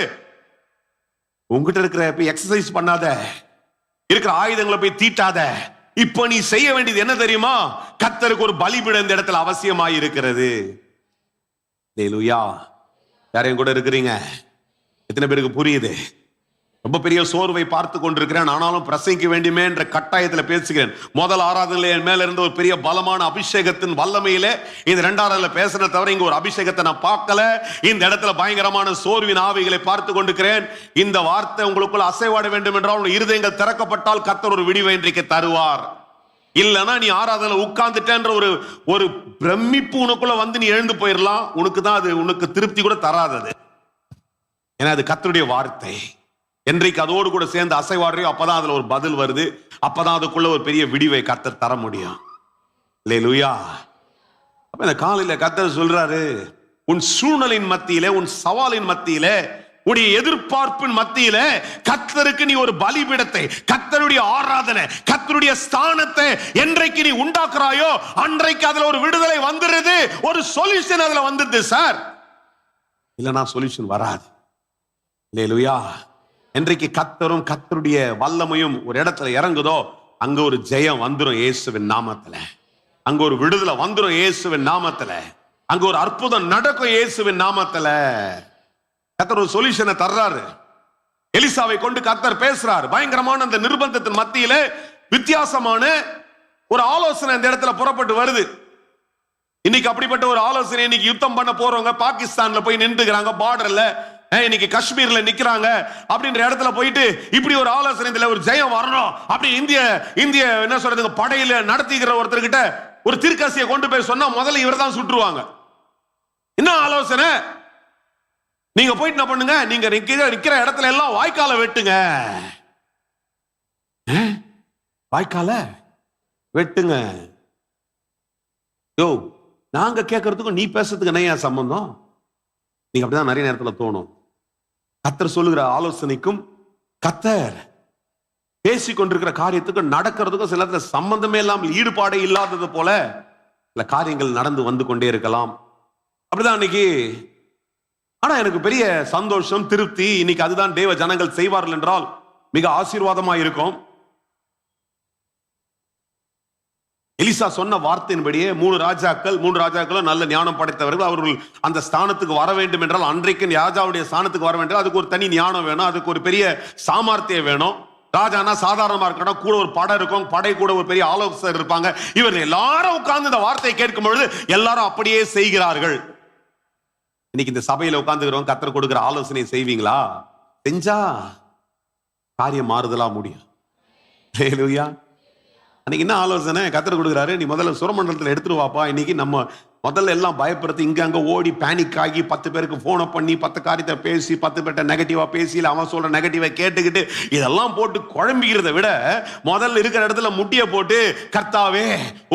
உங்ககிட்ட இருக்கிற எக்ஸசைஸ் பண்ணாத, இருக்கிற ஆயுதங்களை போய் தீட்டாத. இப்ப நீ செய்ய வேண்டியது என்ன தெரியுமா, கர்த்தருக்கு ஒரு பலிபீடம் இந்த இடத்துல அவசியமாய் இருக்கிறது. அல்லேலூயா. யாரையும் கூட இருக்கிறீங்க? எத்தனை பேருக்கு புரியுது? ரொம்ப பெரிய சோர்வை பார்த்து கொண்டிருக்கிறேன், ஆனாலும் பிரசங்கிக்க வேண்டுமே என்ற கட்டாயத்தில் பேசுகிறேன். முதல் ஆராதனையில என் மேல இருந்த ஒரு பெரிய பலமான அபிஷேகத்தின் வல்லமையில இந்த 2ஆவது பேசுறத தவிர இங்க ஒரு அபிஷேகத்தை நான் பார்க்கல. இந்த இடத்துல பயங்கரமான சோர்வின் ஆவிகளை பார்த்து கொண்டிருக்கிறேன். இந்த வார்த்தை உங்களுக்குள்ள அசைவாட வேண்டும் என்றால் இருதயங்கள் திறக்கப்பட்டால் கர்த்தர் ஒரு விடிவை இன்றைக்கு தருவார். இல்லைன்னா நீ ஆராதனை உட்கார்ந்துட்டேன்ற ஒரு பிரமிப்பு உனக்குள்ள வந்து நீ எழுந்து போயிடலாம். உனக்கு தான் அது உனக்கு திருப்தி கூட தராதது. ஏன்னா அது கர்த்தருடைய வார்த்தை. என்றைக்கு அதோடு கூட சேர்ந்து அசைவாடுறியோ அப்பதான் அதுல ஒரு பதில் வருது. அப்பதான் அதுக்குள்ள ஒரு பெரிய விடிவை கர்த்தர் தர முடியும். அல்லேலூயா. அப்ப இந்த காலையில கர்த்தர் சொல்றாரு, உன் சூழ்நிலையின் மத்தியிலே, உன் சவாலின் மத்தியிலே, உடைய எதிர்பார்ப்பின் மத்தியில கர்த்தருக்கு நீ ஒரு பலிபீடத்தை, கர்த்தருடைய ஆராதனை, கர்த்தருடைய ஸ்தானத்தை என்றைக்கு நீ உண்டாக்குறாயோ அன்றைக்கு அதுல ஒரு விடுதலை வந்துருது, ஒரு சொல்யூஷன் அதுல வந்துருது. சார் இல்லனா சொல்யூஷன் வராது. அல்லேலூயா. என்றைக்கு கர்த்தரும் கர்த்தருடைய வல்லமையும் ஒரு இடத்துல இறங்குதோ அங்க ஒரு ஜெயம் வந்துரும் இயேசுவின் நாமத்துல. அங்க ஒரு விடுதலை வந்துரும் இயேசுவின் நாமத்துல. அங்க ஒரு அற்புதம் நடக்கும் இயேசுவின் நாமத்துல. கர்த்தர் ஒரு சொல்யூஷனை தர்றாரு. எலிசாவை கொண்டு கர்த்தர் பேசுறாரு. பயங்கரமான அந்த நிர்பந்தத்தின் மத்தியில வித்தியாசமான ஒரு ஆலோசனை இந்த இடத்துல புறப்பட்டு வருது. இன்னைக்கு அப்படிப்பட்ட ஒரு ஆலோசனை, இன்னைக்கு யுத்தம் பண்ண போறவங்க பாகிஸ்தான்ல போய் நின்றுக்கிறாங்க, பார்டர்ல இன்னைக்கு காஷ்மீர்ல நிக்கிறாங்க அப்படின்ற இடத்துல போயிட்டு இப்படி ஒரு ஆலோசனை, இதுல ஒரு ஜெயம் வரணும் அப்படி இந்திய என்ன சொல்றது படையில நடத்திக்கிற ஒருத்தர்கிட்ட ஒரு தீர்க்கதரிசியை கொண்டு போய் சொன்னா முதல்ல இவர் தான் சுட்டுருவாங்க. என்ன ஆலோசனை? நீங்க போயிட்டு என்ன பண்ணுங்க, நீங்க நிக்கிற இடத்துல எல்லாம் வாய்க்கால வெட்டுங்க, வாய்க்கால வெட்டுங்க. யோ, நாங்க கேட்கறதுக்கும் நீ பேசுறதுக்கு என்ன சம்பந்தம்? நீங்க அப்படிதான் நிறைய நேரத்துல தோணும். கர்த்தர் சொல்லுகிற ஆலோசனைக்கும் கர்த்தர் பேசிக் கொண்டிருக்கிற காரியத்துக்கும் நடக்கிறதுக்கும் சில நேரத்துல சம்பந்தமே இல்லாமல் ஈடுபாடே இல்லாதது போல சில காரியங்கள் நடந்து வந்து கொண்டே இருக்கலாம். அப்படிதான் இன்னைக்கு. ஆனா எனக்கு பெரிய சந்தோஷம், திருப்தி. இன்னைக்கு அதுதான் தேவ ஜனங்கள் செய்வார்கள் என்றால் மிக ஆசீர்வாதமா இருக்கும். எலிசா சொன்ன வார்த்தையின்படியே மூன்று ராஜாக்களும் நல்ல ஞானம் படைத்தவர்கள். அவர்கள் அந்த ஸ்தானத்துக்கு வர வேண்டும் என்றால், அன்றைக்கு ராஜாவுடைய ஸ்தானத்துக்கு வர வேண்டும், அதுக்கு ஒரு தனி ஞானம் வேணும், அதுக்கு ஒரு பெரிய சாமர்த்தியம் வேணும். ராஜானா சாதாரணமா இருக்கணும், கூட ஒரு படை இருக்கும், படை கூட ஒரு பெரிய ஆலோசகர் இருப்பாங்க. இவர்கள் எல்லாரும் உட்கார்ந்து இந்த வார்த்தையை கேட்கும் பொழுது எல்லாரும் அப்படியே செய்கிறார்கள். இன்னைக்கு இந்த சபையில உட்கார்ந்துக்கிறவங்க கர்த்தர் கொடுக்கிற ஆலோசனை செய்வீங்களா? செஞ்சா காரியம் மாறுதலா முடியும். ஹல்லேலூயா. அன்னைக்கு என்ன ஆலோசனை கர்த்தர் கொடுக்குறாரு? நீ முதல்ல சுரமண்டலத்தில் எடுத்துட்டு வாப்பா. இன்னைக்கு நம்ம முதல்ல எல்லாம் பயப்படுத்தி இங்க அங்க ஓடி பேனிக் ஆகி 10 பேருக்கு போனை பண்ணி 10 காரியத்தை பேசி 10 பேர்ட்ட நெகட்டிவா பேசி அவன் சொல்ற நெகட்டிவா கேட்டுக்கிட்டு இதெல்லாம் போட்டு குழம்பிக்கிறத விட முதல்ல இருக்கிற இடத்துல முட்டிய போட்டு, கர்த்தாவே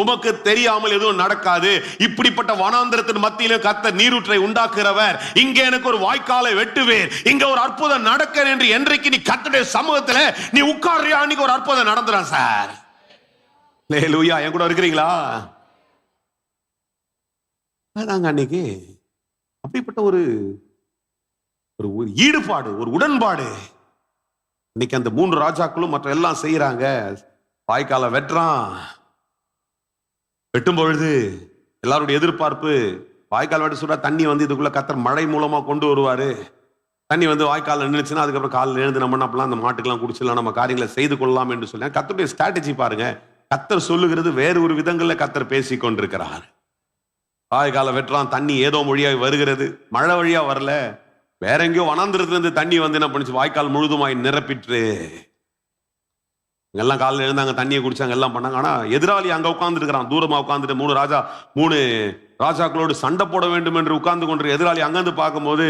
உமக்கு தெரியாமல் எதுவும் நடக்காது, இப்படிப்பட்ட வனாந்திரத்தின் மத்தியிலும் கர்த்தர் நீரூற்றை உண்டாக்குறவர், இங்க எனக்கு ஒரு வாய்க்காலை வெட்டுவேன், இங்க ஒரு அற்புதம் நடக்க என்று என்றைக்கு நீ கர்த்தருடைய சமூகத்துல நீ உட்கார்றியா, அன்னைக்கு ஒரு அற்புதம் நடந்துறான் சார். ஹல்லேலூயா. என் கூட இருக்கிறீங்களா? அதாங்க அன்னைக்கு அப்படிப்பட்ட ஒரு ஈடுபாடு, ஒரு உடன்பாடு. இன்னைக்கு அந்த 3 ராஜாக்களும் மற்ற எல்லாம் செய்யறாங்க. வாய்க்கால வெட்டும் பொழுது எல்லாருடைய எதிர்பார்ப்பு, வாய்க்கால் வெட்ட சொல்ற தண்ணி வந்து இதுக்குள்ள கர்த்தர் மழை மூலமா கொண்டு வருவாரு. தண்ணி வந்து வாய்க்கால் நின்றுச்சுன்னா அதுக்கப்புறம் காலில் எழுந்து நம்ம அப்பெல்லாம் அந்த மாட்டுக்கெல்லாம் குடிச்சிடலாம், நம்ம காரியங்களை செய்து கொள்ளலாம் என்று சொல்லி கர்த்தருடைய ஸ்ட்ராட்டஜி பாருங்க. கர்த்தர் சொல்லுகிறது வேறு ஒரு விதங்கள்ல கர்த்தர் பேசிக் கொண்டிருக்கிறார். வாய்க்கால வெட்டுறான், தண்ணி ஏதோ மொழியாய் வருகிறது, மழை வழியா வரல, வேற எங்கேயோ வனாந்திரத்திலிருந்து தண்ணி வந்து என்ன பண்ணுச்சு, வாய்க்கால் முழுதுமாய் நிரப்பிட்டு எல்லாம் காலையில் எழுந்தாங்க, தண்ணியை குடிச்சாங்க, எல்லாம் பண்ணாங்க. ஆனா எதிராளி அங்க உட்கார்ந்து இருக்கிறான், தூரமா உட்கார்ந்துட்டு 3 ராஜாக்களோடு சண்டை போட வேண்டும் என்று உட்கார்ந்து கொண்டு எதிராளி அங்கிருந்து பார்க்கும்போது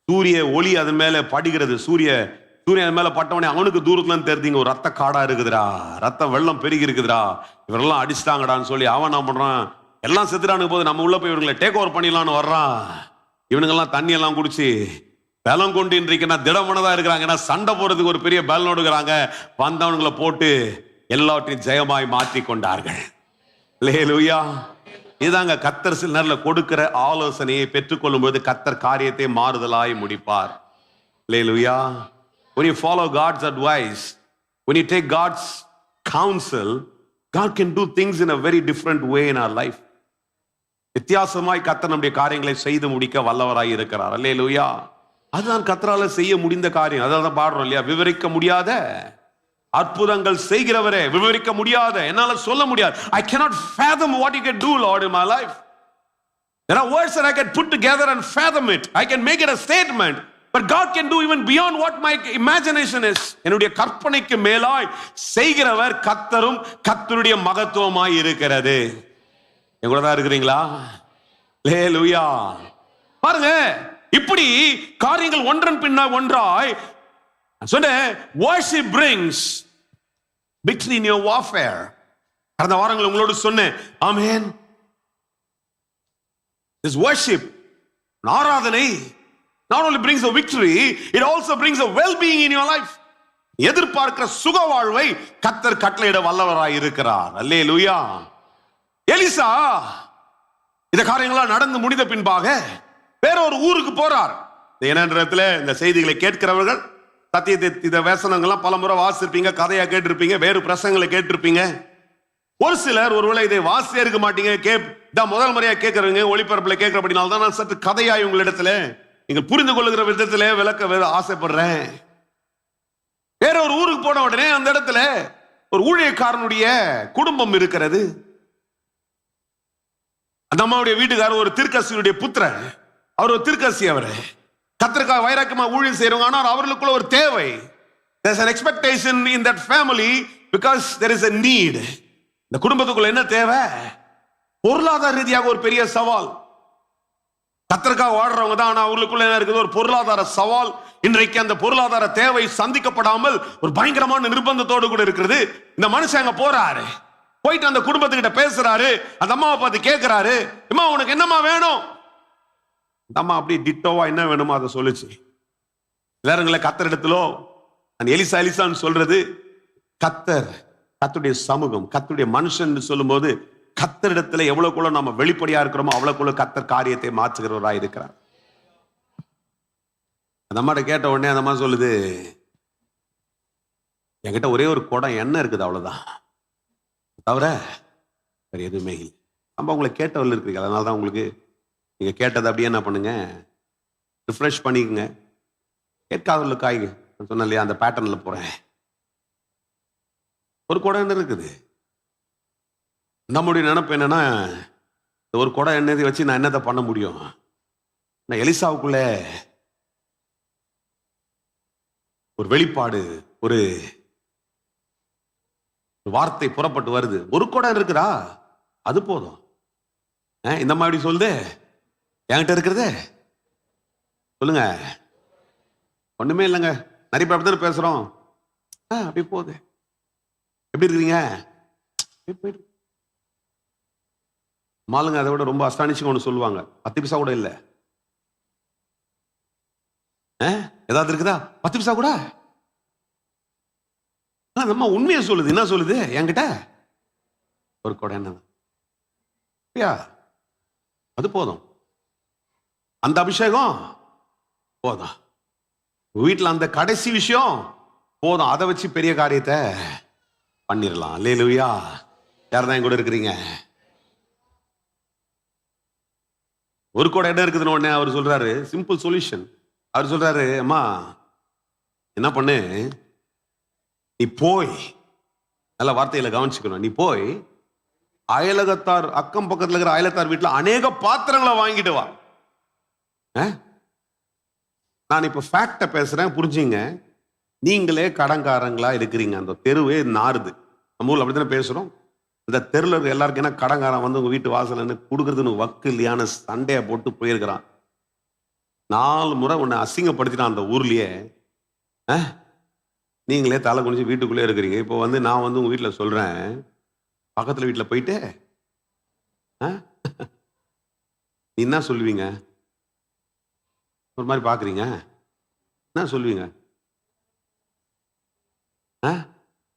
சூரிய ஒளி அதன் மேல படுகிறது. சூரியன் மேல பட்டவனே அவனுக்கு தூரத்துல இருந்து தெரியுங்க, ஒரு ரத்த காடா இருக்குதுடா, ரத்த வெள்ளம் பெருகி இருக்குதுடா, இவரெல்லாம் அடிச்சிட்டாங்கடான்னு சொல்லி அவன் என்ன பண்றான், எல்லாம் செத்துறானுக்கு போது நம்ம உள்ள போய் இவங்களை டேக் ஓவர் பண்ணிடலான்னு வர்றான். இவனுங்கெல்லாம் தண்ணி எல்லாம் குடிச்சு பலம் கொண்டு இன்றைக்கு திடமனதா இருக்கிறாங்க, சண்டை போறதுக்கு ஒரு பெரிய பலனோடு இருக்கிறாங்க. வந்தவனுங்களை போட்டு எல்லாவற்றையும் ஜெயமாய் மாற்றி கொண்டார்கள். ஹல்லேலூயா. இதாங்க கர்த்தர் சில நேரத்துல கொடுக்கிற ஆலோசனையை பெற்றுக்கொள்ளும் போது கர்த்தர் காரியத்தை மாறுதலாய் முடிப்பார். ஹல்லேலூயா. When you follow God's advice, when you take God's counsel, God can do things in a very different way in our life. வித்தியாசமாய் கர்த்தர் நம்முடைய காரியங்களை செய்து முடிக்க வல்லவராய் இருக்கிறார். அல்லேலூயா. அதுதான் கர்த்தரால செய்ய முடிந்த காரியம். அதான் பாடுறோம் இல்லையா, விவரிக்க முடியாத அற்புதங்கள் செய்கிறவரே, விவரிக்க முடியாத, என்னால சொல்ல முடியாது. I cannot fathom what you can do, Lord, in my life. There are words that I can put together and fathom it. I can make it a statement. But God can do even beyond what my imagination is. என்னுடைய கற்பனைக்கு மேலாய் செய்கிறவர் கர்த்தரும் கர்த்தருடைய மகத்துவமாய் இருக்கிறது. என் கூட தான் இருக்கிறீங்களா? ஹல்லேலூயா. பாருங்க, இப்படி காரியங்கள் ஒன்றன் பின்ன ஒன்றாய் சொன்னேன். worship brings victory in your warfare. கடந்த வாரங்கள் உங்களோடு சொன்னேன். ஆமென். this worship, ஆராதனை not only brings a victory, it also brings a well-being in your life. எதிர்பார்க்கிற சுக வாழ்வை கர்த்தர் கட்டளையிட வல்லவராய் இருக்கிறார். அல்லேலூயா. எலிசா இந்த காரியங்கள்லாம் நடந்து முடிந்த பின்பாக வேற ஒரு ஊருக்கு போறார். என்னன்றதுல இந்த செய்திகளை கேட்கிறவர்கள் சத்தியத்தை இந்த வேசனங்கள்லாம் பல முறை வாசிச்சிருப்பீங்க, கதையா கேட்டிருப்பீங்க, வேறு பிரசங்களை கேட்டிருப்பீங்க. ஒரு சிலர் ஒருவேளை இதை வாசியே இருக்க மாட்டீங்க, முதல் முறையா கேட்கறவங்க ஒளிபரப்புல கேட்கிறபடினால தான் நான் சற்று கதையாய் உங்களிடத்துல நீங்கள் புரிந்து கொள்ளுகிற விதத்துல விளக்க ஆசைப்படுறேன். வேற ஒரு ஊருக்கு போன உடனே அந்த இடத்துல ஒரு ஊழியக்காரனுடைய குடும்பம் இருக்கிறது. அந்த அம்மாவுடைய வீட்டுக்காரர் ஒரு தீர்க்கதரிசியுடைய புத்திரன். அவர் ஒரு தீர்க்கதரிசி. அவர் கர்த்தருக்காக வைராக்கியமா ஊழியம் செய்றவங்க. ஆனால் அவர்களுக்குள்ள ஒரு தேவை. There's an expectation in that family because there is a need. இந்த குடும்பத்துக்குள்ள என்ன தேவை? பொருளாதார ரீதியாக ஒரு பெரிய சவால். கர்த்தருக்காக வாழ்றவங்க தான், ஆனா அவங்களுக்குள்ள என்ன இருக்குது? ஒரு பொருளாதார சவால். இன்றைக்கு அந்த பொருளாதார தேவை சந்திக்கப்படாமல் ஒரு பயங்கரமான நிர்பந்தத்தோடு கூட இருக்கிறது. இந்த மனுஷன் அங்க போறாரு, போயிட்டு அந்த குடும்பத்துக்கிட்ட பேசுறாரு. அந்த அம்மாவை பார்த்து கேட்கிறாரு, அம்மா உனக்கு என்னம்மா வேணும்? அந்த அம்மா அப்படி டிட்டோவா என்ன வேணுமோ அதை சொல்லுச்சு. வேறங்கள கர்த்தர் இடத்திலோ அந்த எலிசான்னு சொல்றது கர்த்தருடைய சமூகம், கர்த்தருடைய மனுஷன் சொல்லும் போது கர்த்தரிடத்துல எவ்வளவுக்குள்ள நம்ம வெளிப்படையா இருக்கிறோமோ அவ்வளவுக்குள்ள கர்த்தர் காரியத்தை மாற்றுகிறவராய் இருக்கிறார். அந்த அம்மாட்ட கேட்ட உடனே அந்த அம்மா சொல்லுது, என்கிட்ட ஒரே ஒரு குடம் எண்ணெய் இருக்குது, அவ்வளவுதான், தவிர வேற எதுவுமே இல்லை. நம்ம உங்களை கேட்டவர்கள் இருக்கிறீங்க, அதனாலதான் உங்களுக்கு நீங்க கேட்டது அப்படியே என்ன பண்ணுங்க, ரிஃப்ரெஷ் பண்ணிக்கங்க. கேட்காதவர்களுக்காக சொன்ன இல்லையா, அந்த பேட்டர்ன்ல போறேன். ஒரு குடம் எண்ணெய் இருக்குது. நம்முடைய நினைப்பு என்னன்னா, ஒரு குடம் எண்ணெய் வச்சு நான் என்னத்தை பண்ண முடியும்? நான் எலிசாவுக்குள்ள ஒரு வெளிப்பாடு, ஒரு வார்த்தை புறப்பட்டு வருது. ஒரு குடம் இருக்குதா, அது போதும். இந்த மாதிரி சொல்லுது, என்கிட்ட இருக்கிறது சொல்லுங்க, ஒண்ணுமே இல்லைங்க. நிறைய பேர் அப்படித்தானே பேசுறோம். அப்படி போகுது. எப்படி இருக்கீங்க? மாலுங்க அதை விட ரொம்ப அஸ்டானிஷிங் ஒன்று சொல்லுவாங்க. 10 பைசா கூட இல்லை. ஏதாவது இருக்குதா? 10 பைசா கூட. நம்ம உண்மையை சொல்லுது. என்ன சொல்லுது? என்கிட்ட ஒரு குடம் என்ன, அது போதும். அந்த அபிஷேகம் போதும். வீட்டில் அந்த கடைசி விஷயம் போதும். அதை வச்சு பெரிய காரியத்தை பண்ணிடலாம். அல்லேலூயா. யார்தான் கூட இருக்கிறீங்க? ஒரு கூட இடம் இருக்குதுன்னு உடனே அவர் சொல்றாரு, சிம்பிள் சொல்யூஷன். அவர் சொல்றாரு, அம்மா என்ன பண்ணு, நீ போய், நல்ல வார்த்தையில கவனிச்சுக்கணும், நீ போய் அயலகத்தார், அக்கம் பக்கத்துல இருக்கிற அயலத்தார் வீட்டுல அநேக பாத்திரங்களை வாங்கிட்டு வா. நான் இப்ப ஃபேக்ட பேசுறேன், புரிஞ்சுங்க. நீங்களே கடன்காரங்களா இருக்கிறீங்க. அந்த தெருவே நாறுது. நம்ம ஊர்ல அப்படித்தானே பேசுறோம். இந்த தெருல எல்லாருக்கும் என்ன, கடன்காரன் வந்து உங்க வீட்டு வாசல் கொடுக்கறதுன்னு வக்கு இல்லையான சண்டையை போட்டு போயிருக்கிறான். 4 முறை உன்னை அசிங்கப்படுத்தினான் அந்த ஊர்லயே. நீங்களே தலை குனிஞ்சு வீட்டுக்குள்ளே இருக்கிறீங்க. இப்போ வந்து நான் வந்து உங்க வீட்டுல சொல்றேன், பக்கத்துல வீட்டுல போயிட்டு நீ என்ன சொல்லுவீங்க? ஒரு மாதிரி பாக்குறீங்க, என்ன சொல்லுவீங்க?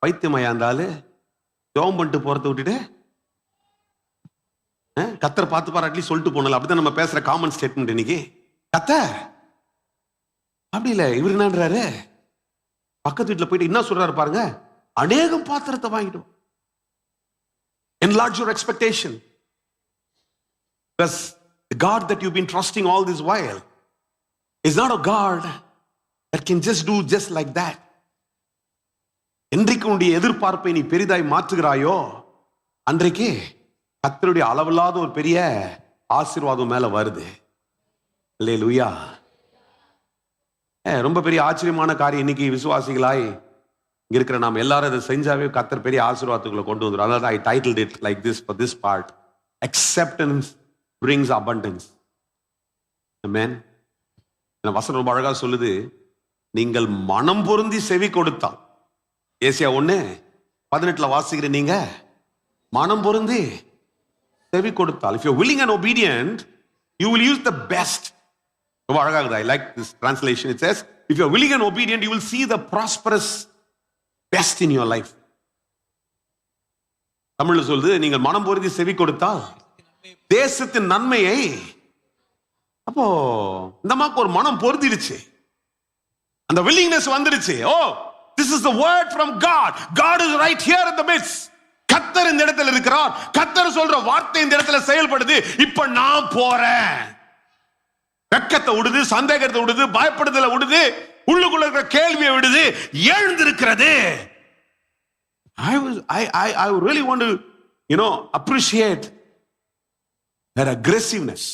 பைத்தியமாயா இருந்தாலும் ஜோம் பண்ணிட்டு போறத விட்டுட்டு கத்தரை பார்த்து பாரு அட்லீஸ்ட் சொல்லிட்டு போனல. அப்படிதான் நம்ம பேசுற காமன் ஸ்டேட்மெண்ட் இன்னைக்கு. கத்தர் அப்படி இல்லை. இவரு என்னன்றாரு, பக்கத்து வீட்டுல போயிட்டு என்ன சொல்றாரு பாருங்க, அநேகம் பாத்திரத்தை வாங்கிடும். Enlarge your expectation. Because the God that you've been trusting all this while is not a God that can just do just like that. என்றைக்கு உன்னுடைய எதிர்பார்ப்பை நீ பெரிதாய் மாற்றுகிறாயோ அன்றைக்கு கர்த்தருடைய அளவில்லாத ஒரு பெரிய ஆசீர்வாதம் மேல வருது. அல்லேலூயா. ரொம்ப பெரிய ஆச்சரியமான காரியம். இன்னைக்கு விசுவாசிகளாய் இங்க இருக்கிற நாம் எல்லாரும் இதை செஞ்சாவே கர்த்தர் பெரிய ஆசீர்வாதத்துக்குள்ள கொண்டு வந்துடும். அதனால I titled it like this for this part. Acceptance brings abundance. Amen. இந்த வசனம் ரொம்ப அழகா சொல்லுது, நீங்கள் மனம் பொருந்தி செவி கொடுத்தால். ஏசியா 1:18 வாசிக்கிற, நீங்க மனம் பொருந்தி செவி கொடுத்தால். If you're willing and obedient, you will use the best. ரொம்ப அழகா இருக்குது. I like this translation. It says, if you're willing and obedient, you will see the prosperous best in your life. தமிழ்ல சொல்லுது, நீங்கள் மனம் பொருந்தி செவி கொடுத்தால் தேசத்தின் நன்மையை. அப்போ இந்த அம்மாக்கு ஒரு மனம் பொருந்திடுச்சு, அந்த willingness வந்துடுச்சு. This is the word from God. God is right here in the midst. கர்த்தர் இந்த இடத்துல இருக்கிறார். கர்த்தர் சொல்ற வார்த்தை இந்த இடத்துல செயல்படுது. இப்ப நான் போறேன். வெட்கத்தை விடுது, சந்தேகத்தை விடுது, பயப்படுதலை விடுது, உள்ளுக்குள்ள இருக்கிற கேள்வியை விடுது, எழுந்திருக்கிறது. I really want to, appreciate her aggressiveness.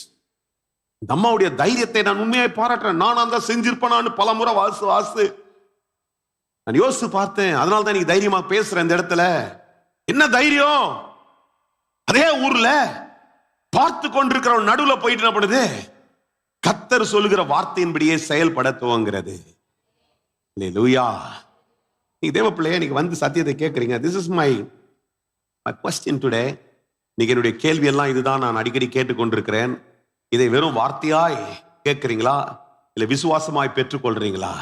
இந்த அம்மாவுடைய தைரியத்தை நான் உண்மையாய் பாராட்டுறேன். நான் அந்த செஞ்சிருப்பேனான்னு பல முறை வாசு நான் யோசித்து பார்த்தேன். அதனால தான் நீங்க தைரியமா பேசுறேன் இந்த இடத்துல. என்ன தைரியம்? அதே ஊர்ல பார்த்து கொண்டிருக்கிற நடுவுல போயிட்டு என்ன பண்ணுது? கர்த்தர் சொல்லுகிற வார்த்தையின்படியே செயல்பட துவங்கிறது. அல்லேலூயா. நீங்க தேவ பிள்ளைய நீங்க வந்து சத்தியத்தை கேட்கறீங்க. This is my question today. நீங்க என்னுடைய கேள்வி எல்லாம் இதுதான். நான் அடிக்கடி கேட்டுக்கொண்டிருக்கிறேன். இதை வெறும் வார்த்தையாய் கேட்கறீங்களா இல்ல விசுவாசமாய் பெற்றுக்கொள்றீங்களா?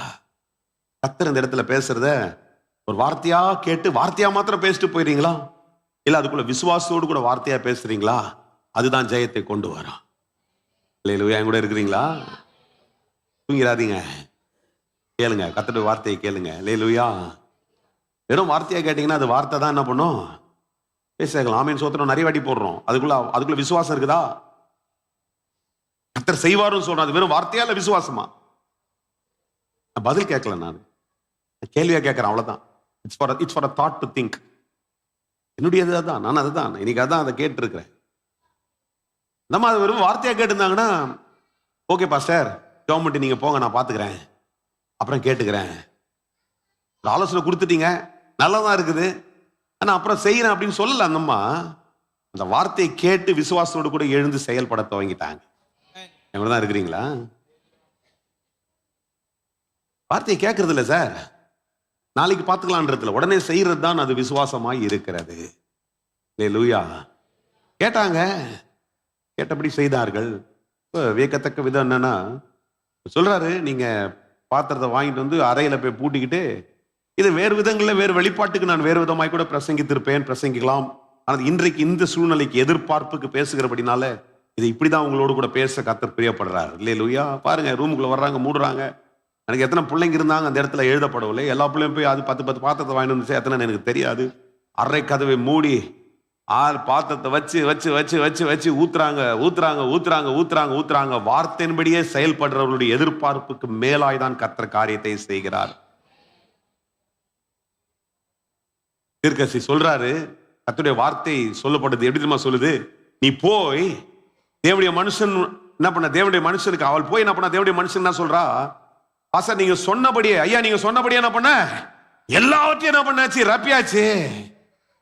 கர்த்தர் இந்த இடத்துல பேசுறத ஒரு வார்த்தையா கேட்டு வார்த்தையா மாத்திரம் பேசிட்டு போயிடுறீங்களா இல்ல அதுக்குள்ள விசுவாசத்தோடு கூட வார்த்தையா பேசுறீங்களா? அதுதான் ஜெயத்தை கொண்டு வரும். அல்லேலூயா. என் கூட இருக்கிறீங்களா? தூங்கிறாதீங்க, கேளுங்க, கர்த்தருடைய வார்த்தையை கேளுங்க. அல்லேலூயா. வெறும் வார்த்தையா கேட்டீங்கன்னா அது வார்த்தை தான் என்ன பண்ணும்? பேசலாம். ஆமீன் சோத்திரம் நிறைய வாட்டி போடுறோம். அதுக்குள்ள விசுவாசம் இருக்குதா? கர்த்தர் செய்வாருன்னு சொல்றேன். அது வெறும் வார்த்தையா இல்ல விசுவாசமா? பதில் கேட்கல, நான் கேள்வியா கேட்கிறேன், அவ்வளவுதான். It's for a thought to think. என்னுடையது அதான், நான் அதுதான் இன்னைக்கு அதான் அதை கேட்டு இருக்கிறேன். நம்ம அது வெறும் வார்த்தையா கேட்டிருந்தாங்கன்னா ஓகே பாஸ்டர் கவர்மெண்ட் நீங்க போங்க நான் பாத்துக்கிறேன் அப்புறம் கேட்டுக்கிறேன். ஆலோசனை கொடுத்துட்டீங்க, நல்லதான் இருக்குது, ஆனா அப்புறம் செய்யறேன் அப்படின்னு சொல்லல. அந்தம்மா அந்த வார்த்தையை கேட்டு விசுவாசத்தோடு கூட எழுந்து செயல்பட துவங்கிட்டாங்க. எவ்வளவுதான் இருக்கிறீங்களா? வார்த்தையை கேட்கறது இல்லை சார், நாளைக்கு பார்த்துக்கலான்றதுல உடனே செய்யறது தான் அது விசுவாசமாய் இருக்கிறது. அல்லேலூயா. கேட்டாங்க, கேட்டபடி செய்தார்கள். வியக்கத்தக்க விதம் என்னன்னா சொல்றாரு, நீங்க பாத்திரத்தை வாங்கிட்டு வந்து அறையில போய் பூட்டிக்கிட்டு இது வேறு விதங்களில் வேறு வெளிப்பாட்டுக்கு நான் வேறு விதமாய் கூட பிரசங்கிக்கலாம். ஆனால் இன்றைக்கு இந்த சூழ்நிலைக்கு எதிர்பார்ப்புக்கு பேசுகிறபடினால இது இப்படிதான் உங்களோடு கூட பேச கர்த்தர் பிரியப்படுறாரு. அல்லேலூயா. பாருங்க, ரூமுக்குள்ள வர்றாங்க, மூடுறாங்க. எனக்கு எத்தனை பிள்ளைங்க இருந்தாங்க அந்த இடத்துல எழுதப்படவில்லை. எல்லா பிள்ளையும் போய் அது 10 பாத்திரத்தை வாங்கிட்டு வந்துச்சு, எத்தனை எனக்கு தெரியாது. அரை கதவை மூடி பாத்திரத்தை வச்சு வச்சு வச்சு வச்சு வச்சு ஊத்துறாங்க. வார்த்தையின்படியே செயல்படுறவர்களுடைய எதிர்பார்ப்புக்கு மேலாய் தான் கர்த்தர் காரியத்தை செய்கிறார். தீர்க்கதரிசி சொல்றாரு, கர்த்தருடைய வார்த்தை சொல்லப்படுது எப்படி தெரியுமா சொல்லுது? நீ போய் தேவனுடைய மனுஷன் என்ன பண்ண, தேவனுடைய மனுஷனுக்கு அவள் போய் என்ன பண்ண, தேவனுடைய மனுஷன் என்ன சொல்றா? பாச நீங்க சொன்னபடியே, ஐயா நீங்க சொன்னபடியே என்ன பண்ண, எல்லாவற்றையும் என்ன பண்ணாச்சு, ரப்பியாச்சு.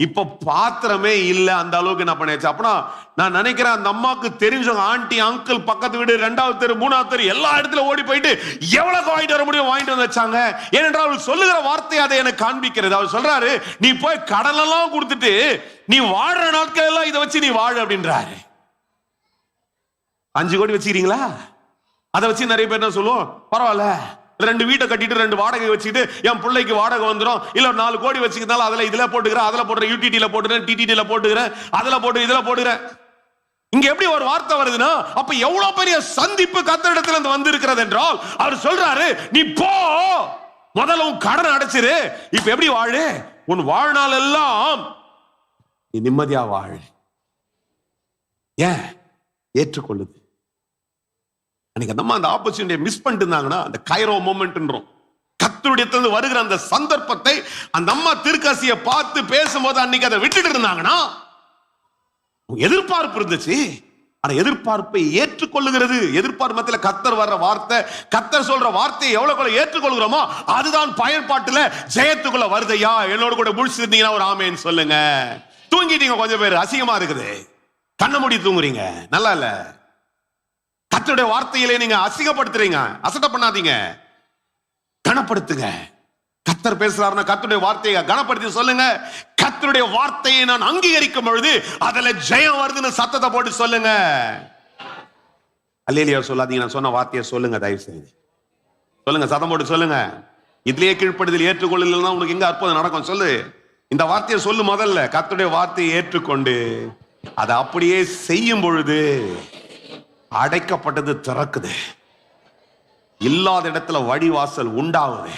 இப்ப பாத்திரமே இல்ல, அந்த அளவுக்கு என்ன பண்ணியாச்சு. அப்பனா நான் நினைக்கிறேன் அந்த அம்மாவுக்கு தெரிஞ்சவங்க ஆண்டி அங்கிள் பக்கத்து வீடு 2வது தெரு 3வது தெரு எல்லா இடத்துல ஓடி போயிட்டு எவ்வளவு வாங்கிட்டு வர முடியும் வாங்கிட்டு வந்து வச்சாங்க. ஏனென்றால் அவள் சொல்லுகிற வார்த்தை அதை எனக்கு காண்பிக்கிறது. அவர் சொல்றாரு, நீ போய் கடலெல்லாம் கொடுத்துட்டு நீ வாழ்ற நாட்கள் எல்லாம் இதை வச்சு நீ வாழ அப்படின்றாரு. 5 கோடி வச்சுக்கிறீங்களா? அதை வச்சு நிறைய பேர் என்ன சொல்லுவோம், பரவாயில்ல 2 வீட்டை கட்டிட்டு 2 வாடகை வச்சுட்டு என் பிள்ளைக்கு வாடகை வந்துடும், இல்ல 4 கோடி வச்சுக்கிறதால அதுல இதுல போட்டுக்கிறேன், அதுல போட்டுறேன், யூடிடில போட்டுக்கிறேன், டிடிடில போட்டுக்கிறேன், அதுல போட்டு இதுல போட்டுக்கிறேன். இங்க எப்படி ஒரு வார்த்தை வருதுன்னா, அப்ப எவ்வளவு பெரிய சந்திப்பு கர்த்தரிடத்துல இருந்து வந்து இருக்கிறது என்றால் அவர் சொல்றாரு, நீ போ முதல்ல உன் கடன் அடைச்சிரு, இப்ப எப்படி வாழு, உன் வாழ்நாள் எல்லாம் நீ நிம்மதியா வாழு. ஏன் ஏற்றுக்கொள்ளுது. அன்னைக்கு அந்த அம்மா அந்த ஆப்பர்ச்சுனிட்டியை மிஸ் பண்ணிட்டு இருந்தாங்கன்னா, அந்த கைரோ மொமெண்ட்ன்றோம், கர்த்தருடைய வருகிற அந்த சந்தர்ப்பத்தை அந்த அம்மா தீர்க்கதரிசியை பார்த்து பேசும்போது அன்னைக்கு அதை விட்டுட்டு இருந்தாங்கன்னா, எதிர்பார்ப்பு இருந்துச்சு. ஆனா எதிர்பார்ப்பை ஏற்றுக்கொள்ளுகிறது. எதிர்பார்ப்பு மத்தியில கர்த்தர் வர்ற வார்த்தை, கர்த்தர் சொல்ற வார்த்தையை எவ்வளவு ஏற்றுக்கொள்கிறோமோ அதுதான் பயன்பாட்டுல ஜெயத்துக்குள்ள வருதையா. என்னோட கூட முடிச்சிருந்தீங்கன்னா ஒரு ஆமேன்னு சொல்லுங்க. தூங்கிட்டீங்க கொஞ்சம் பேர், அசிங்கமா இருக்குது, கண்ண மூடி தூங்குறீங்க, நல்லா இல்ல. கர்த்தருடைய வார்த்தையிலே நீங்க அசிங்கப்படுத்துறீங்க, அசட்டை பண்ணாதீங்க, கனப்படுத்துங்க. கர்த்தர் பேசுறாருன்னா கர்த்தருடைய வார்த்தையை கனப்படுத்தி சொல்லுங்க. கர்த்தருடைய வார்த்தையை நான் அங்கீகரிக்கும் பொழுது அதுல ஜெயம் வருதுன்னு சத்தத்தை போட்டு சொல்லுங்க. அல்லேலூயா சொல்லாதீங்க, நான் சொன்ன வார்த்தையை சொல்லுங்க, தயவு செய்து சொல்லுங்க, சத்தம் போட்டு சொல்லுங்க. இதுலயே கீழ்ப்படுதல் ஏற்றுக்கொள்ளலாம் உனக்கு எங்க அற்புதம் நடக்கும் சொல்லு. இந்த வார்த்தையை சொல்லு. முதல்ல கர்த்தருடைய வார்த்தையை ஏற்றுக்கொண்டு அதை அப்படியே செய்யும் பொழுது அடைக்கப்பட்டது திறக்குது, இல்லாத இடத்துல வழிவாசல் உண்டாகுது,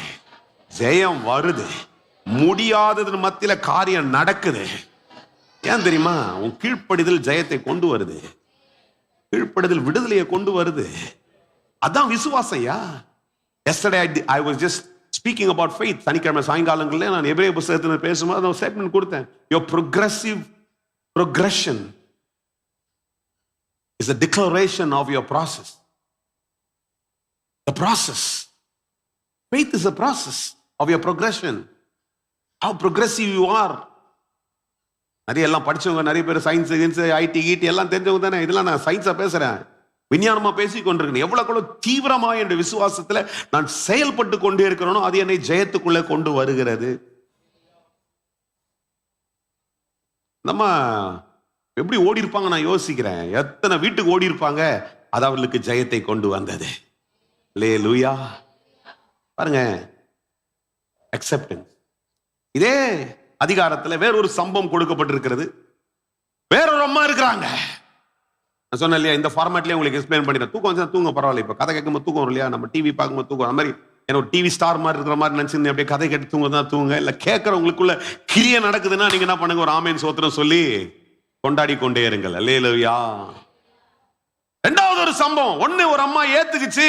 ஜெயம் வருது, முடியாதது மத்தியில காரியம் நடக்குது. ஏன் தெரியுமா? உன் கீழ்ப்படிதல் ஜெயத்தை கொண்டு வருது, கீழ்ப்படிதல் விடுதலையை கொண்டு வருது. அதான் விசுவாசையா. Yesterday I was just speaking about faith, சனிக்கிழமை சாயங்காலங்களில் நான் எபிரேய புத்தகத்தில் பேசும்போது அந்த ஸ்டேட்மெண்ட் கொடுத்தேன். Your progression is a declaration of your process. The process. Faith is a process of your progression. How progressive you are. நிறைய எல்லாம் படிச்சவங்க, நிறைய பேர் சயின்ஸ், ஐடி, கீட்டி எல்லாம் தெரிஞ்சவங்க தானே. இதெல்லாம் நான் சயின்ஸா பேசுறேன், விஞ்ஞானமா பேசி கொண்டிருக்கேன். எவ்வளவு தீவிரமா என்ற விசுவாசத்துல நான் செயல்பட்டு கொண்டே இருக்கிறேனோ அது என்னை ஜெயத்துக்குள்ளே கொண்டு வருகிறது. நம்ம எப்படி ஓடி இருப்பாங்க நான் யோசிக்கிறேன். எத்தனை வீட்டுக்கு ஓடி இருப்பாங்க, அது அவர்களுக்கு ஜெயத்தை கொண்டு வந்தது. அல்லேலூயா. பாருங்க, அக்செப்டன்ஸ். இதே அதிகாரத்தில் வேறொரு சம்பவம் கொடுக்கப்பட்டிருக்கிறது. வேறொரு அம்மா இருக்கிறாங்க. நான் சொன்னேன் இல்லையா, இந்த ஃபார்மேட்லயே உங்களுக்கு எக்ஸ்பிளைன் பண்ணிடுறேன். தூக்கம் வந்து தூங்க பரவாயில்ல. இப்போ கதை கேட்கும்போது தூக்கம் இல்லையா, நம்ம டிவி பார்க்கும்போது தூக்கம். அந்த மாதிரி என்ன ஒரு டிவி ஸ்டார் மாதிரி இருக்கிற மாதிரி நினைச்சு அப்படியே கதை கேட்டு தூங்க தூங்க. இல்ல கேட்கறவங்களுக்குள்ள கிரியை நடக்குதுன்னா நீங்க என்ன பண்ணுங்க, ஒரு ஆமேன் சோத்திரம் சொல்லி கொண்டாடி கொண்டே இருங்கள். அல்லேலூயா. ரெண்டாவது ஒரு சம்பவம். ஒண்ணு, ஒரு அம்மா ஏத்துக்குச்சு,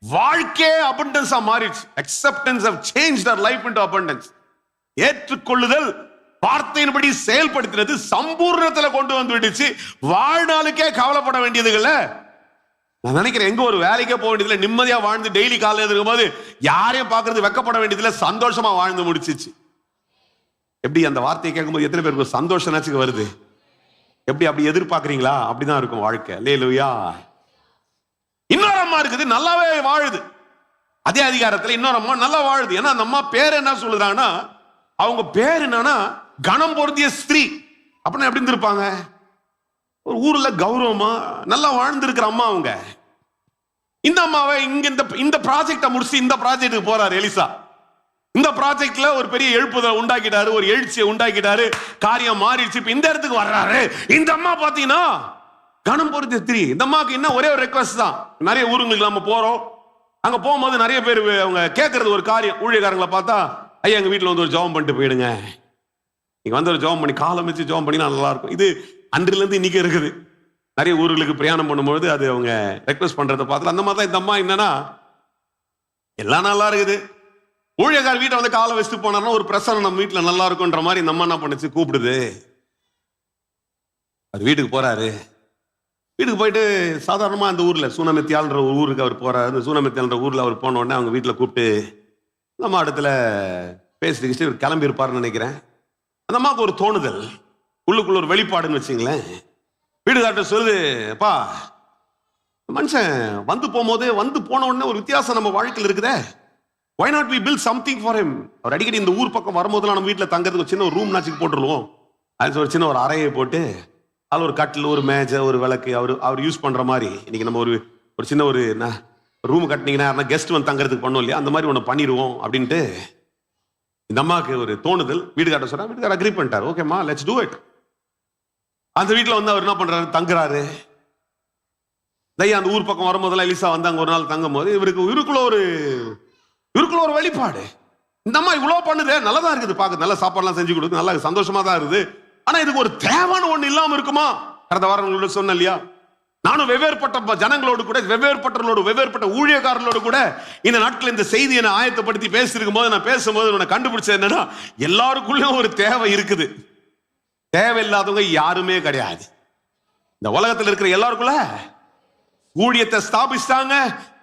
வாழ்க்கையே அபண்டன்ஸா மாறிடுச்சு. Acceptance have changed her life into abundance. ஏற்றுக்கொள்ளுதல் வார்த்தையின்படி செயல்படுத்தினது சம்பூர்ணத்துல கொண்டு வந்து விடுச்சு. வாழ்நாளுக்கே கவலைப்பட வேண்டியதுல நான் நினைக்கிறேன், எங்க ஒரு வேலைக்கே போக வேண்டியதுல, நிம்மதியா வாழ்ந்து டெய்லி காலையில் இருக்கும் போது யாரையும் பார்க்கறது வெக்கப்பட வேண்டியதுல சந்தோஷமா வாழ்ந்து முடிச்சிச்சு. எப்படி அந்த வார்த்தையை கேட்கும்போது எத்தனை பேருக்கு சந்தோஷம் வருது? எப்படி அப்படி எதிர்பார்க்கறீங்களா? அப்படிதான் இருக்கும் வாழ்க்கை. அல்லேலூயா. இன்னொரு அம்மா இருக்குது, நல்லாவே வாழுது. அதே அதிகாரத்தில் இன்னொரு அம்மா நல்லா வாழுது. ஏன்னா அந்த அம்மா பேர் என்ன சொல்லுறாங்கன்னா, அவங்க பேர் என்னன்னா கணம் பொருந்திய ஸ்திரீ. அப்படின்னா எப்படி இருந்திருப்பாங்க? ஒரு ஊர்ல கௌரவமா நல்லா வாழ்ந்திருக்கிற அம்மா அவங்க. இந்த அம்மாவை இங்க இந்த ப்ராஜெக்டை முடிச்சு இந்த ப்ராஜெக்டுக்கு போறாரு எலிசா. இந்த ப்ராஜெக்ட்ல ஒரு பெரிய எழுப்புதல் உண்டாக்கிட்டாரு, ஒரு எழுச்சியை உண்டாக்கிட்டாரு, காரியம் மாறிடுச்சு. இப்ப இந்த இடத்துக்கு வர்றாரு. இந்த அம்மா பாத்தீங்கன்னா கணம் பொருந்திய ஸ்திரீ. இந்த அம்மாவுக்கு இன்னும் ஒரே ஒரு ரெக்வஸ்ட் தான். நிறைய ஊருங்களுக்கு நம்ம போறோம், அங்க போகும்போது நிறைய பேர் அவங்க கேட்கறது ஒரு காரியம். ஊழியக்காரங்களை பார்த்தா, ஐயா எங்க வீட்டுல வந்து ஒரு ஜெபம் பண்ணிட்டு போயிடுங்க, நீங்க வந்து ஒரு ஜெபம் பண்ணி காலம் வச்சு ஜெபம் பண்ணி நல்லா இருக்கும். இது அன்றில இருந்து இன்னைக்கு இருக்குது. நிறைய ஊர்களுக்கு பிரயாணம் பண்ணும்போது அது அவங்க ரெக்வஸ்ட் பண்றதை பார்த்து அந்த மாதிரி தான் இந்த அம்மா என்னன்னா, எல்லாம் நல்லா இருக்குது, ஊழியக்கார வீட்டை வந்து காலை வச்சுட்டு போனார்னா ஒரு பிரசனம் நம்ம வீட்டுல நல்லா இருக்கும்ன்ற மாதிரி இந்த அம்மா என்ன பண்ணுச்சு, கூப்பிடுது. அவர் வீட்டுக்கு போறாரு. வீட்டுக்கு போயிட்டு சாதாரணமா அந்த ஊர்ல சூனமெத்தியால்ன்ற ஒரு ஊருக்கு அவர் போறாரு. அந்த சூனமெத்தியால்ன்ற ஊர்ல அவர் போன உடனே அவங்க வீட்டுல கூப்பிட்டு நம்ம இடத்துல பேசிட்டு கிளம்பி இருப்பாருன்னு நினைக்கிறேன். அந்த அம்மாவுக்கு ஒரு தோணுதல், உள்ளுக்குள்ள ஒரு வெளிப்பாடுன்னு வச்சுங்களேன். வீடுகார்ட்ட சொல்லுது, அப்பா மனுஷன் வந்து போகும்போது வந்து போன உடனே ஒரு வித்தியாசம் நம்ம வாழ்க்கையில் இருக்குதே, why not we build something for him? அவர் அடிக்கடி இந்த ஊர் பக்கம் வரும்போதெல்லாம் நம்ம வீட்டில் தங்கிறதுக்கு சின்ன ஒரு ரூம் நாச்சுக்கு போட்டுருவோம். அது ஒரு சின்ன ஒரு அறையை போட்டு அதில் ஒரு கட்டில், ஒரு மேஜை, ஒரு விளக்கு, அவர் யூஸ் பண்ற மாதிரி இன்னைக்கு நம்ம ஒரு சின்ன ஒரு ரூம் கட்டினீங்கன்னா கெஸ்ட் வந்து தங்கறதுக்கு பண்ணோம் இல்லையா, அந்த மாதிரி ஒன்று பண்ணிடுவோம் அப்படின்ட்டு இந்த அம்மாவுக்கு ஒரு தோணுதல். வீடுகாட்ட சொல்றா, வீட்டுக்கார அக்ரி பண்ணிட்டாரு. ஓகேம்மா, லெட்ஸ் டூ இட். அந்த வீட்டில் வந்து அவர் என்ன பண்றாரு, தங்குறாரு. அந்த ஊர் பக்கம் வரும்போதெல்லாம் எலிசா வந்து அங்க ஒரு நாள் தங்கும் போது இவருக்குள்ள ஒரு வெளிப்பாடு. இந்த அம்மா இவ்வளவு பண்ணுது, நல்லதான் இருக்குது, பார்க்க நல்ல சாப்பாடுலாம் செஞ்சு கொடுத்து நல்லா சந்தோஷமா தான் இருக்குது. ஆனா இதுக்கு ஒரு தேவையான ஒண்ணு இல்லாம இருக்குமா? கடந்த வாரம் உங்களுக்கு சொன்ன இல்லையா, நானும் வெவ்வேறுபட்ட ஜனங்களோடு கூட, வெவ்வேறுபட்ட ஊழியக்காரர்களோடு கூட இந்த நாட்கள் இந்த செய்தியை நான் ஆயத்தப்படுத்தி பேசிருக்கும் போது நான் பேசும்போது நான் கண்டுபிடிச்சது என்னன்னா, எல்லாருக்குள்ளயும் ஒரு தேவை இருக்குது. தேவையில்லாதவங்க யாருமே கிடையாது. இந்த உலகத்தில் இருக்கிற எல்லாருக்குள்ள ஊழியத்தை ஸ்தாபிச்சாங்க,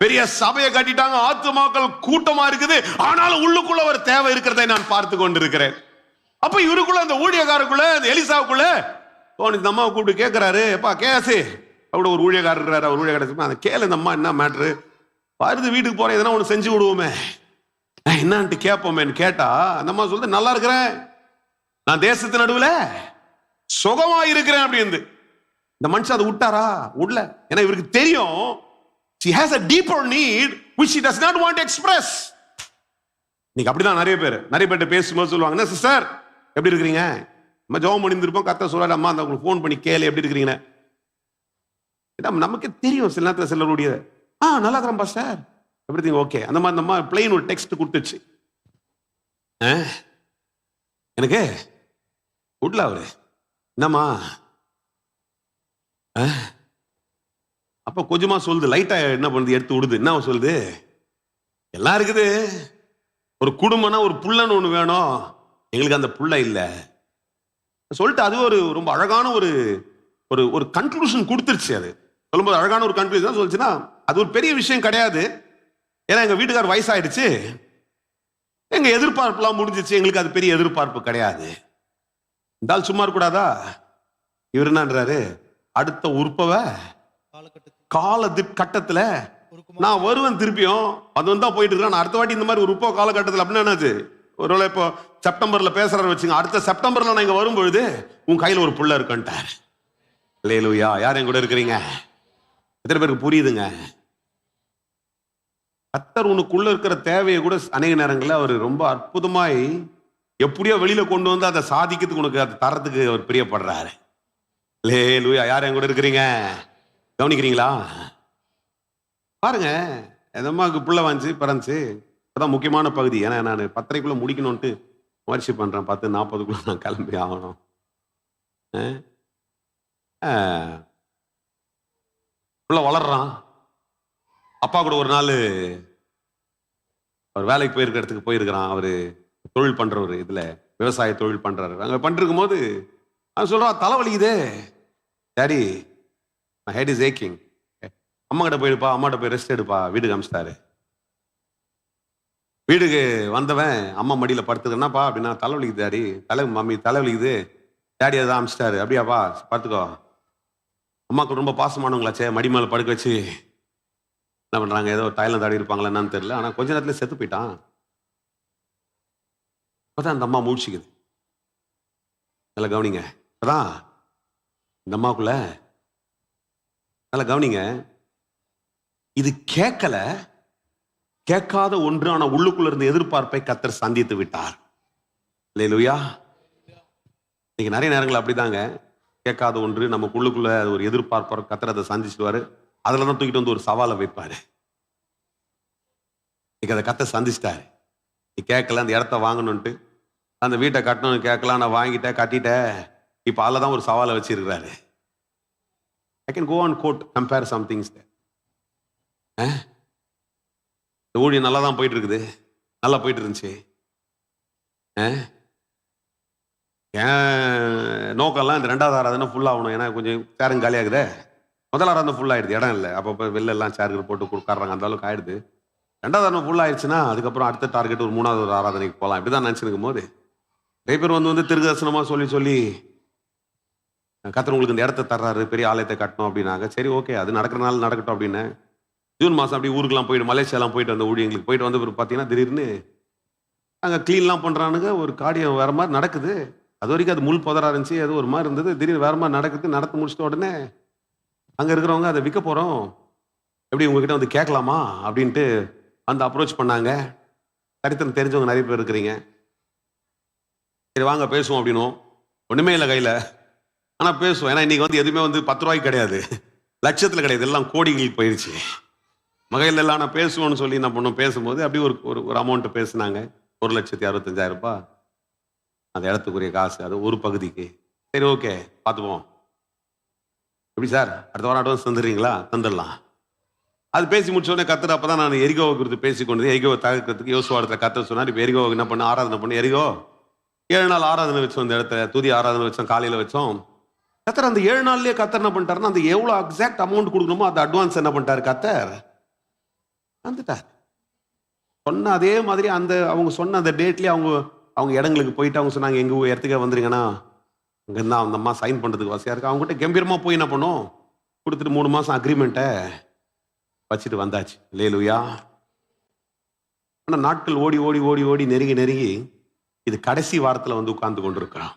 பெரிய சபையை கட்டிட்டாங்க, ஆத்துமாக்கள் கூட்டமா இருக்குது. ஆனாலும் உள்ளுக்குள்ள ஒரு தேவை இருக்கிறதை நான் பார்த்து கொண்டிருக்கிறேன். அப்ப இவருக்குள்ள, அந்த ஊழியக்காரருக்குள்ள, அந்த எலிசாவுக்குள்ள இந்த அம்மாவை கூப்பிட்டு கேட்கிறாரு, எப்பா கேசு அவட ஒரு ஊழியக்காரர் இருக்கிறாரு, அவர் ஊழியக்காரர் அந்த கேளு, இந்த அம்மா என்ன மேட்ரு வருது, வீட்டுக்கு போறேன், எதனா ஒன்று செஞ்சு விடுவோமே, என்னன்ட்டு கேட்போமேன்னு கேட்டா அந்த அம்மா சொல்லுது, நல்லா இருக்கிறேன், நான் தேசத்து நடுவுல சுகமா இருக்கிறேன் அப்படின்னு. இந்த மனுஷன் அதை விட்டாரா? உள்ள. ஏன்னா இவருக்கு தெரியும், she has a deeper need which she does not want to express. நீங்க அப்படிதான் நிறைய பேர்ட்ட பேசும்போது சொல்லுவாங்க, என்ன சிஸ்டர் எப்படி இருக்கிறீங்க, நம்ம ஜெபம் பண்ணிருப்போம், கர்த்தர் சொல்றாரு, அம்மா அந்த உங்களுக்கு ஃபோன் பண்ணி கேளு எப்படி இருக்கிறீங்க. நமக்கு தெரியும் சில நேரத்தில் சிலருடைய நல்லா இருக்கிறேன் பாஸ்டர் எவ்ரிதிங் ஓகே. அந்த மாதிரி நம்ம பிளெயின் ஒரு டெக்ஸ்ட் கொடுத்துச்சு. எனக்கு விடல அவரு, என்னம்மா அப்ப கொஞ்சமா சொல்லுது, லைட்டா என்ன பண்ணுது, எடுத்து விடுது. என்ன சொல்லுது, எல்லாம் இருக்குது, ஒரு குடும்பம்னா ஒரு புள்ளன்னு ஒண்ணு வேணும், எங்களுக்கு அந்த புள்ள இல்ல சொல்லிட்டு அது ஒரு ரொம்ப அழகான ஒரு ஒரு ஒரு கன்க்ளூஷன் கொடுத்துருச்சு. அது சொல்லும்போது அழகான ஒரு கன்க்ளூஷன் சொல்லுச்சுன்னா அது ஒரு பெரிய விஷயம் கிடையாது. ஏன்னா எங்க வீட்டுக்கார் வயசாயிடுச்சு, எங்க எதிர்பார்ப்புலாம் முடிஞ்சிச்சு, எங்களுக்கு அது பெரிய எதிர்பார்ப்பு கிடையாது. இருந்தாலும் சும்மா இருக்கக்கூடாதா? இவர் என்னன்றாரு, அடுத்த உறுப்பவ கால கட்டத்துல நான் வருவேன் திருப்பியும். அது வந்தா போயிட்டு இருக்கேன். நான் அடுத்த வாட்டி இந்த மாதிரி ஒரு உறுப்ப காலகட்டத்தில் அப்படின்னா என்னது, ஒருவேளை இப்போ செப்டம்பர்ல பேசுறாரு வச்சுங்க, அடுத்த செப்டம்பர்ல நான் இங்க வரும்பொழுது உன் கையில ஒரு புள்ள இருக்குன்ட்டார். அல்லேலூயா. யார் என் கூட இருக்கிறீங்க? எத்தனை பேருக்கு புரியுதுங்க? கர்த்தர் உனக்குள்ள இருக்கிற தேவையை கூட அநேக நேரங்களில் அவர் ரொம்ப அற்புதமாய் எப்படியோ வெளியில கொண்டு வந்து அதை சாதிக்கிறதுக்கு உனக்கு அதை தரத்துக்கு அவர் பிரியப்படுறாரு. அல்லேலூயா. யார் என் கூட இருக்கிறீங்க? கவனிக்கிறீங்களா? பாருங்க, எதம்மாவுக்கு புள்ள வந்துச்சு, பிறந்துச்சு. அதான் முக்கியமான பகுதி. ஏன்னா நான் 10:30க்குள்ள முடிக்கணும்ட்டு முயற்சி பண்றேன். 10:40க்குள்ள நான் கிளம்பி ஆகணும். புள்ள வளர்றான். அப்பா கூட ஒரு நாள் அவர் வேலைக்கு போயிருக்க இடத்துக்கு போயிருக்கிறான். அவரு தொழில் பண்றவர், இதுல விவசாய தொழில் பண்றாரு. அங்க பண்ணிருக்கும் போது அவன் சொல்றான், தலைவலிக்குதே டாடி, ஹெட் இஸ் ஏக்கிங். அம்மா கிட்ட போயிடுப்பா, அம்மாட்ட போய் ரெஸ்ட் எடுப்பா. வீட்டுக்கு அமிச்சிட்டாரு. வீட்டுக்கு வந்தவன் அம்மா மடியில படுத்துக்கிறேன்னாப்பா அப்படின்னா, தலைவலிக்குது டாடி, மம்மி தலைவலிக்குது டாடி, அதான் அமிச்சிட்டாரு. அப்படியாப்பா, பார்த்துக்கோ. அம்மாக்கு ரொம்ப பாசமானவங்களாச்சே, மடி மேல படுக்க வச்சு என்ன பண்றாங்க, ஏதோ தைலம் தாடி இருப்பாங்களா என்னன்னு தெரியல, ஆனா கொஞ்ச நேரத்துல செத்து போயிட்டான். அப்பதான் அந்த அம்மா மூழ்ச்சிக்குது. நல்லா கவனிங்க. அதான் இந்த அம்மாக்குள்ள நல்லா கவனிங்க, இது கேட்கல, கேட்காத ஒன்று, ஆனா உள்ளுக்குள்ள இருந்த எதிர்பார்ப்பை கர்த்தர் சந்தித்து விட்டார். அல்லேலூயா. இன்னைக்கு நிறைய நேரங்கள் அப்படிதாங்க, கேட்காத ஒன்று நமக்குள்ளுக்குள்ள ஒரு எதிர்பார்ப்பார், கர்த்தர் அதை சந்திச்சுடுவாரு. அதுலதான் தூக்கிட்டு வந்து ஒரு சவாலை வைப்பாரு. இன்னைக்கு அதை கர்த்தர் சந்திச்சிட்டாரு. நீ கேட்கல, அந்த இடத்த வாங்கணும்ட்டு, அந்த வீட்டை கட்டணும்னு கேட்கலாம், நான் வாங்கிட்டேன், கட்டிட்டேன். இப்ப அதுலதான் ஒரு சவாலை வச்சிருக்கிறாரு. I can go on quote, compare some things there. இந்த ஊழியம் நல்லா தான் போயிட்டு இருக்குது, நல்லா போயிட்டு இருந்துச்சு. ஏன் நோக்கம்லாம் இந்த 2வது ஆராதனை ஃபுல் ஆகணும். ஏன்னா கொஞ்சம் சேருங்க காலியாகுதே. முதல் ஆராதனை ஃபுல் ஆயிடுது, இடம் இல்லை. அப்போ வெளில எல்லாம் சேர்கள் போட்டு கொடுக்காடுறாங்க, அந்த அளவுக்கு ஆயிடுது. 2வது ஆராதனை ஃபுல் ஆயிடுச்சுன்னா அதுக்கப்புறம் அடுத்த டார்கெட் ஒரு 3வது ஒரு ஆராதனைக்கு போகலாம். இப்படிதான் நினைச்சுருக்கும் போது நிறைய பேர் வந்து திருதர்சனமா சொல்லி கர்த்தர் உங்களுக்கு இந்த இடத்த தர்றாரு, பெரிய ஆலயத்தை கட்டணும் அப்படின்னாங்க. சரி, ஓகே, அது நடக்கிறனால நடக்கட்டும் அப்படின்னு ஜூன் மாதம் அப்படி ஊருக்குலாம் போயிட்டு, மலேசியாலாம் போயிட்டு வந்த ஊழியங்களுக்கு போயிட்டு வந்த பிறகு பார்த்தீங்கன்னா திடீர்னு அங்கே க்ளீன்லாம் பண்ணுறானுங்க. ஒரு காரியம் வேற மாதிரி நடக்குது. அது வரைக்கும் அது முள் புதரா இருந்துச்சு, அது ஒரு மாதிரி இருந்தது. திடீர்னு வேற மாதிரி நடக்குது. நடத்தி முடிச்சிட்ட உடனே அங்கே இருக்கிறவங்க அதை விற்க போகிறோம், எப்படி உங்ககிட்ட வந்து கேட்கலாமா அப்படின்ட்டு அந்த அப்ரோச் பண்ணாங்க. சரித்திரம் தெரிஞ்சவங்க நிறைய பேர் இருக்கிறீங்க. சரி வாங்க பேசுவோம் அப்படின்னும். ஒன்றுமே இல்லை கையில், ஆனால் பேசுவோம். ஏன்னா இன்னைக்கு வந்து எதுவுமே வந்து 10 ரூபாய்க்கு கிடையாது, லட்சத்தில் கிடையாது, எல்லாம் கோடிகளுக்கு போயிடுச்சு. மகையில் எல்லாம் நான் பேசுவோன்னு சொல்லி என்ன பண்ணோம், பேசும்போது அப்படி ஒரு அமௌண்ட்டு பேசுனாங்க. 1,65,000 ரூபாய் அந்த இடத்துக்குரிய காசு, அது ஒரு பகுதிக்கு. சரி, ஓகே, பார்த்துப்போம். எப்படி சார், அடுத்த வாரம் அட்வான்ஸ் தந்துடுறீங்களா? தந்துடலாம். அது பேசி முடிச்ச உடனே கர்த்தர் அப்பதான் நான் எரிகோவை குறித்து பேசிக்கொண்டது. எரிகோவை தகர்க்கிறதுக்கு யோசுவாடத்தில் கர்த்தர் சொன்னார், இப்போ எரிகோவுக்கு என்ன பண்ண, ஆராதனை பண்ணி, எரிகோ 7 நாள் ஆராதனை வச்சோம். அந்த இடத்துல துதி ஆராதனை வச்சோம், காலையில் வச்சோம். கர்த்தர் அந்த 7 நாள்லயே கர்த்தர் என்ன பண்ணிட்டாருன்னா, அந்த எவ்வளோ எக்ஸாக்ட் அமௌண்ட் கொடுக்கணுமோ அந்த அட்வான்ஸ் என்ன பண்ணிட்டாரு கர்த்தர் வந்துட்டார். சொன்ன அதே மாதிரி அந்த அவங்க சொன்ன அந்த டேட்லயே அவங்க இடங்களுக்கு போயிட்டு அவங்க சொன்னாங்க, எங்க இடத்துக்கு வந்துருங்கன்னா அங்கிருந்தா அந்த அம்மா சைன் பண்றதுக்கு வசதியா இருக்கு. அவங்க கிட்ட கம்பீரமா போய் என்ன பண்ணோம், கொடுத்துட்டு 3 மாசம் அக்ரிமெண்ட்டை வச்சுட்டு வந்தாச்சு. அல்லேலூயா. ஆனா நாட்கள் ஓடி ஓடி ஓடி ஓடி நெருங்கி இது கடைசி வாரத்துல வந்து உட்கார்ந்து கொண்டிருக்கிறோம்.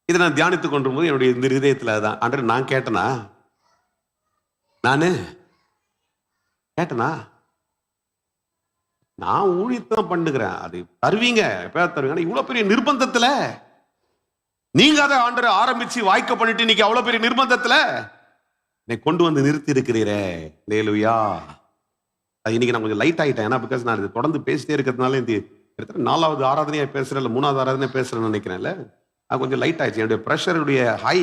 இதை நான் தியானித்துக் கொண்டிருக்கும் போது என்னுடைய இந்த இதயத்துல தான், ஆண்டவரே நான் கேட்டனா, நான் ஊழியத்தான் பண்ணுகிறேன், அது தருவீங்க, எப்ப தருவீங்க. இவ்வளவு பெரிய நிர்பந்தத்துல நீங்க அதை ஆண்டவரே ஆரம்பிச்சு வாய்க்க பண்ணிட்டு இன்னைக்கு அவ்வளவு பெரிய நிர்பந்தத்துல என்னை கொண்டு வந்து நிறுத்தி இருக்கிறீரே. அல்லேலூயா. இன்னைக்கு நான் கொஞ்சம் லைட் ஆயிட்டேன். ஏன்னா பிகாஸ் நான் இது தொடர்ந்து பேசிட்டே இருக்கிறதுனால இந்த 4வது ஆராதனையா பேசுறேன், இல்ல 3வது ஆராதனையா பேசுறேன்னு நினைக்கிறேன்ல, அது கொஞ்சம் லைட் ஆயிடுச்சு. என்னுடைய ப்ரெஷருடைய high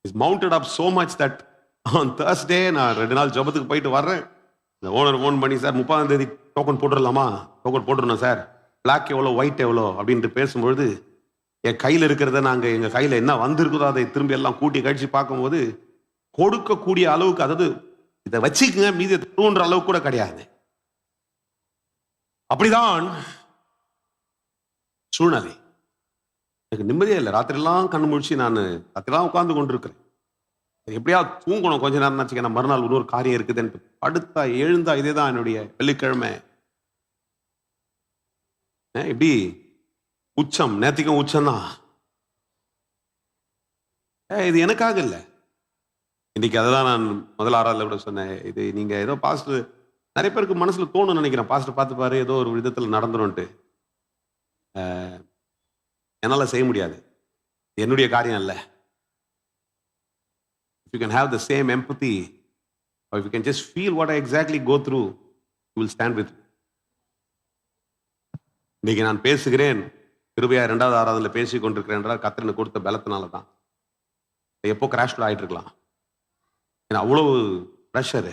is mounted up so much that on Thursday நான் 2 நாள் ஜபத்துக்கு போயிட்டு வர்றேன். இந்த ஓனர் ஃபோன் பண்ணி, சார் 30ஆம் தேதி டோக்கன் போட்டுடலாமா, டோக்கன் போட்டுருணும் சார், பிளாக் எவ்வளோ ஒயிட் எவ்வளோ அப்படின்ட்டு பேசும்பொழுது என் கையில் இருக்கிறத நாங்கள் எங்கள் கையில் என்ன வந்திருக்குதோ அதை திரும்பி எல்லாம் கூட்டி கழிச்சு பார்க்கும்போது கொடுக்கக்கூடிய அளவுக்கு, அதாவது இதை வச்சுக்கங்க மீதி தூண்டுற அளவுக்கு கூட கிடையாது. அப்படிதான் சூழ்நிலை. எனக்கு நிம்மதியே இல்லை. ராத்திரிலாம் கண்ணு முடிச்சு நான் ராத்திரிலாம் உட்கார்ந்து கொண்டிருக்கிறேன். எப்படியா தூங்கணும் கொஞ்ச நேரம் வச்சுக்க, மறுநாள் இன்னொரு காரியம் இருக்குதுன்ட்டு படுத்தா எழுந்தா இதே தான் என்னுடைய வெள்ளிக்கிழமை. எப்படி உச்சம், நேத்திக்கும் உச்சம்தான். இது எனக்காக இல்லை. இன்னைக்கு அதை தான் நான் முதல் ஆறாவதுல கூட சொன்னேன். இது நீங்க ஏதோ பாஸ்டர், நிறைய பேருக்கு மனசுல தோணும்னு நினைக்கிறேன், பாஸ்டர் பார்த்து பாரு ஏதோ ஒரு விதத்தில் நடந்துரும்ட்டு. என்னால செய்ய முடியாது, என்னுடைய காரியம் இல்லை. If you can have the same empathy, or if you can just feel what I exactly go through, you will stand with me. இன்னைக்கு நான் பேசுகிறேன், கிருபையா 2வது ஆராதனையில் பேசிக் கொண்டிருக்கிறேன் என்றால் கர்த்தர் கொடுத்த பலத்தினால தான். எப்போ கிராஷ்ல ஆயிட்டு இருக்கலாம். ஏன்னா அவ்வளவு ப்ரெஷரு.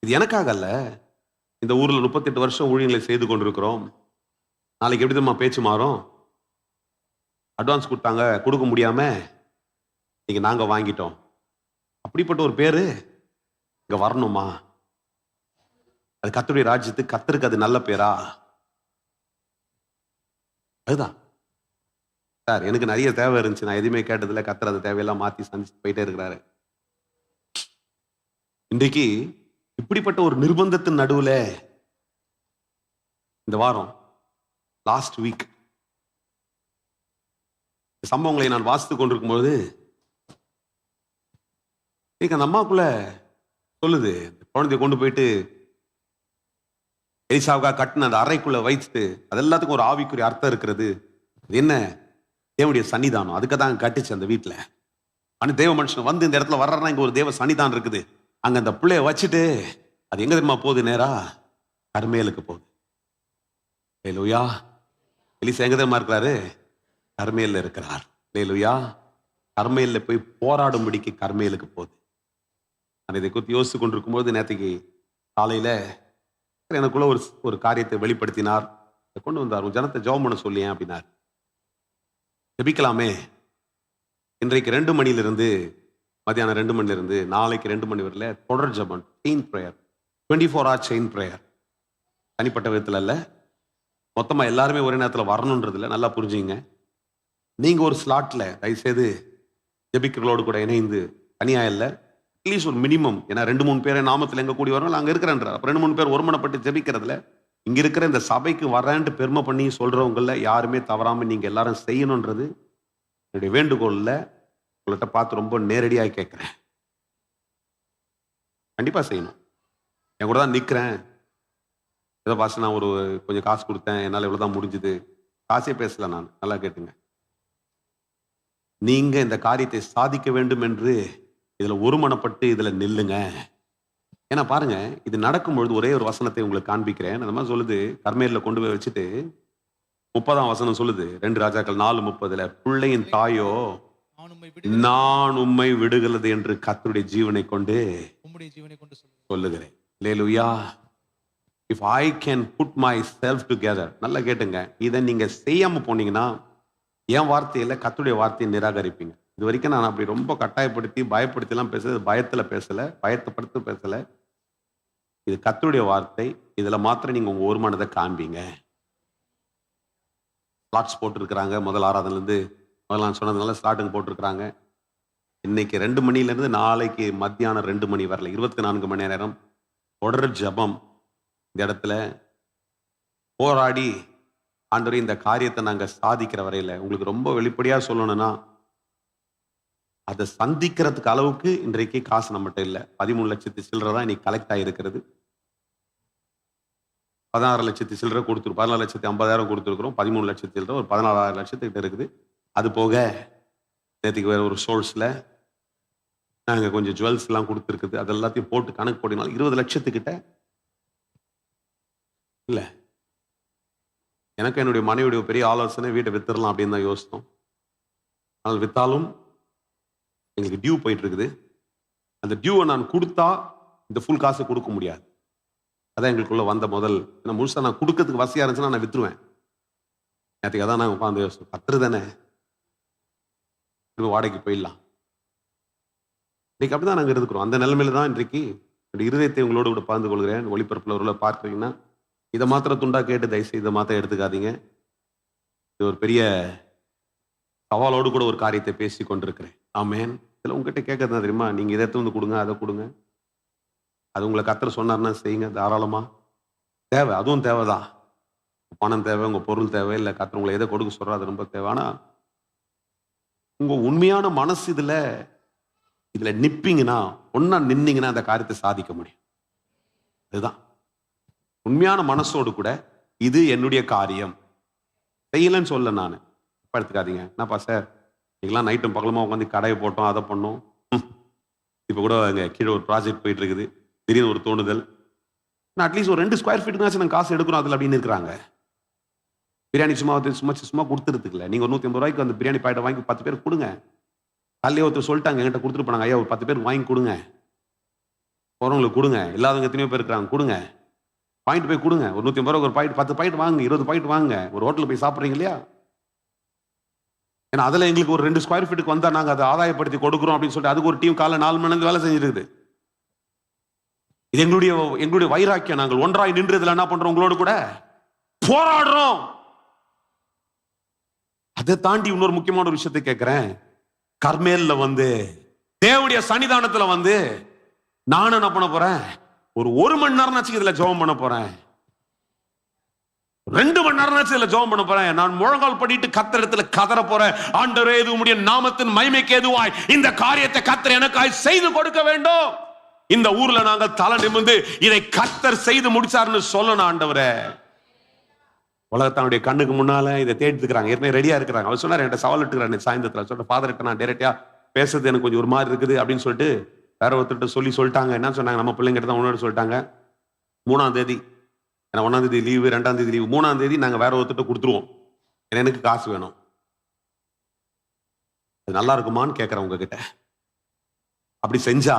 இது எனக்காக அல்ல. இந்த ஊர்ல 38 வருஷம் ஊழியங்களை செய்து கொண்டிருக்கிறோம். நாளைக்கு எப்படி தான் பேச்சு மாறும்? அட்வான்ஸ் கொடுத்தாங்க, கொடுக்க முடியாம இன்னைக்கு நாங்க வாங்கிட்டோம். அப்படிப்பட்ட ஒரு பேரு இங்க வரணுமா? அது கர்த்தருடைய ராஜ்யத்துக்கு, கர்த்தருக்கு அது நல்ல பேரா? அதுதான் சார். எனக்கு நிறைய தேவை இருந்துச்சு, நான் எதுவுமே கேட்டதில்ல. கர்த்தர் அதை தேவையெல்லாம் மாத்தி சந்திச்சு போயிட்டே இருக்கிறாரு. இன்றைக்கு இப்படிப்பட்ட ஒரு நிர்பந்தத்தின் நடுவுல இந்த வாரம் லாஸ்ட் வீக் சம்பவங்களை நான் வாசித்துக் கொண்டிருக்கும் போது அந்த அம்மாக்குள்ள சொல்லுது, குழந்தைய கொண்டு போயிட்டு எலிசாவுக்காக கட்டின அந்த அறைக்குள்ள வைத்துட்டு, அது எல்லாத்துக்கும் ஒரு ஆவிக்குரிய அர்த்தம் இருக்கிறது. அது என்ன? தேவனுடைய சன்னிதானம். அதுக்கு தான் கட்டுச்சு அந்த வீட்டுல. ஆனா தேவ மனுஷன் வந்து இந்த இடத்துல வர்றா, இங்க ஒரு தேவ சன்னிதானம் இருக்குது. அங்க அந்த பிள்ளைய வச்சுட்டு அது எங்க தெரியுமா போகுது? நேரா கர்மேலுக்கு போகுது. ஹல்லேலூயா. எலிசா எங்க தெரியுமா இருக்கிறாரு? கர்மேல்ல இருக்கிறார். ஹல்லேலூயா. கர்மேல்ல போய் போராடும்படிக்கு கர்மேலுக்கு போகுது. நான் இதை குறித்து யோசித்து கொண்டிருக்கும் போது நேற்றுக்கு காலையில எனக்குள்ள ஒரு காரியத்தை வெளிப்படுத்தினார், கொண்டு வந்தார். உன் ஜனத்தை ஜெபம் பண்ண சொல்லியேன் அப்படின்னார். ஜெபிக்கலாமே. இன்றைக்கு 2 மணிலிருந்து மத்தியானம் 2 மணிலிருந்து நாளைக்கு 2 மணி வரல தொடர் ஜெபம், chain prayer, 24 hour chain prayer. தனிப்பட்ட விதத்தில் அல்ல, மொத்தமா எல்லாருமே ஒரே நேரத்தில் வரணுன்றது இல்லை. நல்லா புரிஞ்சுங்க. நீங்க ஒரு ஸ்லாட்ல தயவுசெய்து ஜெபிக்கிறவங்களோடு கூட இணைந்து, தனியா இல்லை, அட்லீஸ்ட் ஒரு மினிமம். ஏன்னா 2-3 பேரை நாமத்தில் எங்க கூடி வரணும், அங்க இருக்கிறேன்றார். அப்ப 2-3 பேர் ஒருமனப்பட்டு ஜெபிக்கிறதுல, இங்க இருக்கிற இந்த சபைக்கு வரேன்ட்டு பெருமை பண்ணி சொல்றவங்கள யாருமே தவறாம நீங்க எல்லாரும் செய்யணும்ன்றது என்னுடைய வேண்டுகோள்ல உங்கள்கிட்ட பார்த்து ரொம்ப நேரடியாக கேட்கிறேன். கண்டிப்பா செய்யணும். என் கூட தான் நிக்கிறேன். ஏதோ பாச நான் ஒரு கொஞ்சம் காசு கொடுத்தேன், என்னால் இவ்வளவுதான் முடிஞ்சுது, காசே பேசல. நான் நல்லா கேட்டுங்க. நீங்க இந்த காரியத்தை சாதிக்க வேண்டும் என்று இதுல ஒருமனப்பட்டு இதுல நில்லுங்க. ஏன்னா பாருங்க, இது நடக்கும் பொழுது ஒரே ஒரு வசனத்தை உங்களுக்கு காண்பிக்கிறேன். அந்த மாதிரி சொல்லுது, கர்மேல்ல கொண்டு போய் வச்சுட்டு 30ஆம் வசனம் சொல்லுது, 2 ராஜாக்கள் 4:30, பிள்ளையின் தாயோ நான் உம்மை விடுகிறது என்று கர்த்தருடைய ஜீவனை கொண்டு சொல்லுகிறேன். அல்லேலூயா. If I can put myself together, நல்லா கேட்டுங்க, இதை நீங்க செய்யாம போனீங்கன்னா என் வார்த்தையில கர்த்தருடைய வார்த்தையை நிராகரிப்பீங்க. இது வரைக்கும் நான் அப்படி ரொம்ப கட்டாயப்படுத்தி பயப்படுத்தி எல்லாம் பேசல, பயத்துல பேசல, பயத்தைப்படுத்த பேசல. இது கர்த்தருடைய வார்த்தை. இதுல மாத்திரம் நீங்க உங்க ஒரு மனதை காண்பீங்க. ஸ்லாட்ஸ் போட்டிருக்கிறாங்க. முதல் ஆராதனைல இருந்து முதல்ல நான் சொன்னதுனால ஸ்லாட்டுங்க போட்டிருக்கிறாங்க. இன்னைக்கு 2 மணிலேருந்து நாளைக்கு மத்தியானம் 2 மணி வரல 24 மணி நேரம் தொடர் ஜபம். இந்த இடத்துல போராடி ஆண்டவரே இந்த காரியத்தை நாங்க சாதிக்கிற வரையில உங்களுக்கு ரொம்ப வெளிப்படையா சொல்லணும்னா, அதை சந்திக்கிறதுக்கு அளவுக்கு இன்றைக்கு காசு நம்மகிட்ட இல்லை. 13 லட்சத்து சில்லறை தான் இன்னைக்கு கலெக்ட் ஆகிருக்கிறது. 16 லட்சத்து சில்லறை கொடுத்துரு 14,50,000 கொடுத்துருக்குறோம். 13 லட்சத்து சில்லறை ஒரு 16 லட்சத்துக்கிட்ட இருக்குது. அது போக நேற்றுக்கு வேற ஒரு சோர்ஸ்ல நாங்கள் கொஞ்சம் ஜுவல்ஸ் எல்லாம் கொடுத்துருக்குது. அது எல்லாத்தையும் போட்டு கணக்கு போட்டினாலும் 20 லட்சத்துக்கிட்ட இல்லை. எனக்கு என்னுடைய மனைவியுடைய பெரிய ஆலோசனை, வீட்டை வித்துடலாம் அப்படின்னு தான் யோசித்தோம். ஆனால் வித்தாலும் எங்களுக்கு டியூ போயிட்டு இருக்குது. அந்த டியூவை நான் கொடுத்தா இந்த ஃபுல் காசு கொடுக்க முடியாது. அதான் எங்களுக்குள்ள வந்த முதல். ஏன்னா முழுசா நான் கொடுக்கறதுக்கு வசதியா இருந்துச்சுன்னா நான் வித்துருவேன். நேற்றுக்கு அதான் நான் உட்காந்து 10 தானே, வாடகைக்கு போயிடலாம். இன்னைக்கு அப்படிதான் நாங்கள் இருக்கிறோம். அந்த நிலைமையில தான் இன்றைக்கு என்னுடைய இருதயத்தை உங்களோடு கூட பகிர்ந்து கொள்கிறேன். ஒளிபரப்பில் உள்ள பார்க்குறீங்கன்னா இதை மாத்திரம் துண்டா கேட்டு தயவுசெய்து இதை மாத்திரம் எடுத்துக்காதீங்க. இது ஒரு பெரிய சவாலோடு கூட ஒரு காரியத்தை பேசி கொண்டிருக்கிறேன். ஆமேன். இதில் உங்ககிட்ட கேட்கறது தான் தெரியுமா, நீங்கள் இதை வந்து கொடுங்க, அதை கொடுங்க. அது உங்களை கர்த்தர் சொன்னார்னா செய்யுங்க தாராளமா. தேவை, அதுவும் தேவைதான். பணம் தேவை, உங்க பொருள் தேவை, இல்லை கர்த்தர் உங்களை எதை கொடுக்க சொல்றா அது ரொம்ப தேவை. ஆனா உங்க உண்மையான மனசு இதுல நிப்பீங்கன்னா, ஒன்னா நின்னீங்கன்னா அந்த காரியத்தை சாதிக்க முடியும். அதுதான் உண்மையான மனசோடு கூட இது என்னுடைய காரியம் செய்யலன்னு சொல்ல. நான் எடுத்துக்காதீங்க, என்னப்பா சார் நீங்களாம் நைட்டும் பகலமா உட்காந்து கடையை போட்டோம், அதை பண்ணோம். இப்ப கூட அங்க கீழே ஒரு ப்ராஜெக்ட் போயிட்டு இருக்குது, திடீர்னு ஒரு தோணுதல், நான் அட்லீஸ்ட் ஒரு 2 ஸ்கொயர் ஃபீட்டுனாச்சும் நாங்கள் காசு எடுக்கிறோம் அதில் அப்படின்னு இருக்கிறாங்க. பிரியாணி சும்மா கொடுத்துருக்குல்ல. நீங்க ஒரு 150 ரூபாய்க்கு அந்த பிரியாணி பாக்கெட்டை வாங்கி 10 பேர் கொடுங்க. காலையிலே ஒருத்தர் சொல்லிட்டாங்க, என்கிட்ட கொடுத்துட்டு போனாங்க, ஐயா ஒரு 10 பேர் வாங்கி கொடுங்க, போறவங்களுக்கு கொடுங்க, இல்லாதவங்க எத்தனையோ பேர் இருக்கிறாங்க, கொடுங்க, பாயிண்ட் போய் கொடுங்க. ஒரு 150 ரூபாய் ஒரு பாக்கெட் 10 பாக்கெட் வாங்க, 20 பாக்கெட் வாங்க. ஒரு ஹோட்டலில் போய் சாப்பிட்றீங்க இல்லையா? ஏன்னா அதில் எங்களுக்கு ஒரு 2 ஸ்கொயர் ஃபீட்டுக்கு வந்தால் நாங்கள் அதை ஆதாயப்படுத்தி கொடுக்குறோம் அப்படின்னு சொல்லிட்டு அதுக்கு ஒரு டீம் காலை 4 மணி நேரம் வேலை செஞ்சிருக்குது. இது எங்களுடைய வைராக்கியம். நாங்கள் ஒன்றாய் நின்று இதில் என்ன பண்றோம், உங்களோடு கூட போராடுறோம். அதை தாண்டி இன்னொரு முக்கியமான ஒரு விஷயத்தை கேட்கிறேன். கர்மேல்ல வந்து தேவனுடைய சன்னிதானத்துல வந்து நானும் என்ன பண்ண போறேன், ஒரு மணி நேரம் இதுல ஜெபம் பண்ண போறேன், 2 மணி நேரம் இதுல ஜெபம் பண்ண போறேன். நான் முழங்கால் படிட்டு கர்த்தரிடத்துல கதற போறேன், ஆண்டவரே இது உம்முடைய நாமத்தின் மகிமைக்கு ஏதுவாய் இந்த காரியத்தை கர்த்தர் எனக்காய் செய்து கொடுக்க வேண்டும். இந்த ஊர்ல நாங்க தலை நிமிர்ந்து இதை கர்த்தர் செய்து முடிச்சாருன்னு சொல்லணும். ஆண்டவரே, உலகத்தானுடைய கண்ணுக்கு முன்னால இதை தேடித்துக்கிறாங்க, ஏற்கனவே ரெடியா இருக்கிறாங்க. அவர் சொன்னார், என்கிட்ட சவால் எடுத்துக்கிறான் சாயந்தரத்தில். சொல்லிட்டு ஃபாதர்கிட்ட நான் டைரக்டா பேசுறது எனக்கு கொஞ்சம் ஒரு மாதிரி இருக்குது அப்படின்னு சொல்லிட்டு வேற ஒருத்தர்கிட்ட சொல்லிட்டாங்க. என்ன சொன்னாங்க, நம்ம பிள்ளைங்கிட்ட தான் உன்னோட சொல்லிட்டாங்க, 3ஆம் தேதி, ஏன்னா 1ஆம் தேதி லீவு, 2ஆம் தேதி லீவு, 3ஆம் தேதி நாங்க வேற ஒருத்தர்கிட்ட கொடுத்துருவோம், எனக்கு காசு வேணும். அது நல்லா இருக்குமான்னு கேட்கிறேன் உங்ககிட்ட. அப்படி செஞ்சா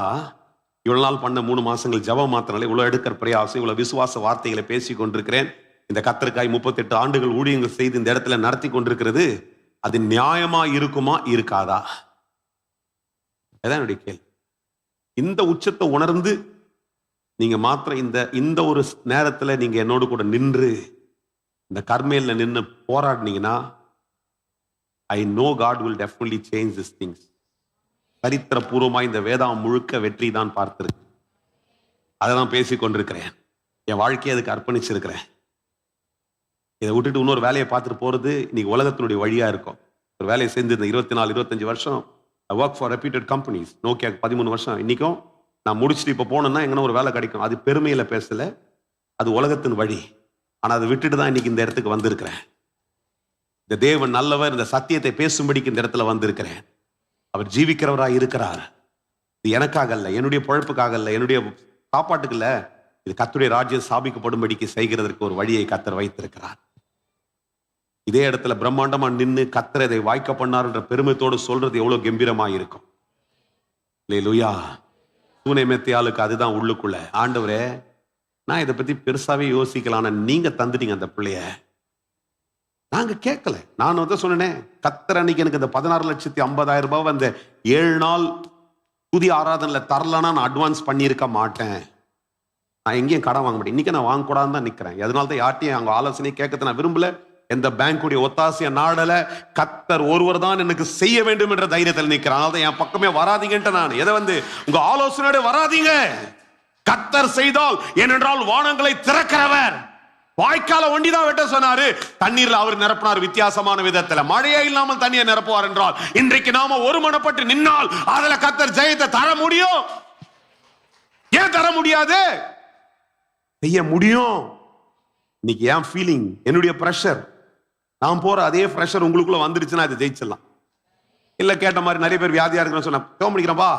இவ்வளவு நாள் பண்ண 3 மாசங்கள் ஜெபம் மாத்தினாலே இவ்வளவு எடுக்கிற பிரயாசம், இவ்வளவு விசுவாச வார்த்தைகளை பேசி கொண்டிருக்கிறேன். இந்த கர்த்தருக்காய் 38 ஆண்டுகள் ஊழியங்கள் செய்து இந்த இடத்துல நடத்தி கொண்டிருக்கிறது, அது நியாயமா இருக்குமா இருக்காதா? அதான் என்னுடைய கேள்வி. இந்த உச்சத்தை உணர்ந்து நீங்க மாத்திரம் இந்த ஒரு நேரத்துல நீங்க என்னோடு கூட நின்று இந்த கர்மேல்ல நின்று போராடினீங்கன்னா, I know God will definitely change this things. சரித்திர பூர்வமா இந்த வேதாம் முழுக்க வெற்றி தான் பார்த்திருக்கு. அதை தான் பேசி கொண்டிருக்கிறேன். என் வாழ்க்கையை அதுக்கு அர்ப்பணிச்சிருக்கிறேன். இதை விட்டுட்டு இன்னொரு வேலையை பார்த்துட்டு போறது இன்னைக்கு உலகத்தினுடைய வழியா இருக்கும். ஒரு வேலையை செஞ்சு 24-25 வருஷம் ஒர்க் ஃபார் ரெப்யூட்டட் கம்பெனிஸ். நோக்கியாக்கு 13 வருஷம். இன்னைக்கும் நான் முடிச்சுட்டு இப்போ போனேன்னா எங்கன்னா ஒரு வேலை கிடைக்கும். அது பெருமையில பேசல, அது உலகத்தின் வழி. ஆனா அதை விட்டுட்டு தான் இன்னைக்கு இந்த இடத்துக்கு வந்திருக்கிறேன். இந்த தேவன் நல்லவர், இந்த சத்தியத்தை பேசும்படிக்கு இந்த இடத்துல வந்திருக்கிறேன். அவர் ஜீவிக்கிறவராக இருக்கிறார். இது எனக்காக அல்ல, என்னுடைய பொழப்புக்காக அல்ல, என்னுடைய சாப்பாட்டுக்கு இல்ல, இது கர்த்தருடைய ராஜ்யம் ஸ்தாபிக்கப்படும்படிக்கு செய்கிறதற்கு ஒரு வழியை கர்த்தர் வைத்திருக்கிறார். இதே இடத்துல பிரம்மாண்டமா நின்று கர்த்தர் இதை வாய்க்க பண்ணார் என்ற பெருமைத்தோடு சொல்றது எவ்வளவு கம்பீரமா இருக்கும். அல்லேலூயா. சூனேமித்தியாளுக்கு அதுதான் உள்ளுக்குள்ள, ஆண்டவரே நான் இதை பத்தி பெருசாவே யோசிக்கலாம், நீங்க தந்துட்டீங்க அந்த பிள்ளைய, நாங்க கேட்கல. நான் வந்து சொன்னேன், கர்த்தர் அன்னைக்கு எனக்கு இந்த 16,50,000 ரூபாய் அந்த 7 நாள் புதிய ஆராதனையில தரலன்னா நான் அட்வான்ஸ் பண்ணியிருக்க மாட்டேன். நான் எங்கேயும் கடன் வாங்க மாட்டேன். இன்னைக்கு நான் வாங்கக்கூடாதுன்னு தான் நிக்கிறேன். அதனால தான் யார்ட்டையும் அவங்க ஆலோசனை கேட்கறது நான் விரும்பல. எந்த பேங்குடைய ஒத்தாசைய நாடல. கர்த்தர் ஒருவர் தான் எனக்கு செய்ய வேண்டும் என்ற தைரியத்தில் நிற்கிறேன். அதனால தான் என் பக்கமே வராதீங்கன்ட்டு நான் எதை வந்து உங்க ஆலோசனையோட வராதீங்க. கர்த்தர் செய்தால் ஏனென்றால் வானங்களை திறக்கிறவர். வாய்க்கால ஒண்டிதான் வெட்ட சொன்னாரு, தண்ணீர்ல அவர் நிரப்பினார் வித்தியாசமான விதத்துல. மழையே இல்லாமல் தண்ணியை நிரப்புவார் என்றால் இன்றைக்கு நாம ஒருமனப்பட்டு நின்னால் அதுல கர்த்தர் ஜெயத்தை தர முடியும். ஏன் தர முடியாது? செய்ய முடியும். இன்னைக்கு ஏன் ஃபீலிங், என்னுடைய பிரஷர், நான் போற அதே பிரஷர் உங்களுக்குள்ள வந்துருச்சுன்னா அது ஜெயிச்சிடலாம். இல்ல கேட்ட மாதிரி நிறைய பேர் வியாதியா இருக்குன்னு சொன்ன கேட்க முடிக்கிறப்பா.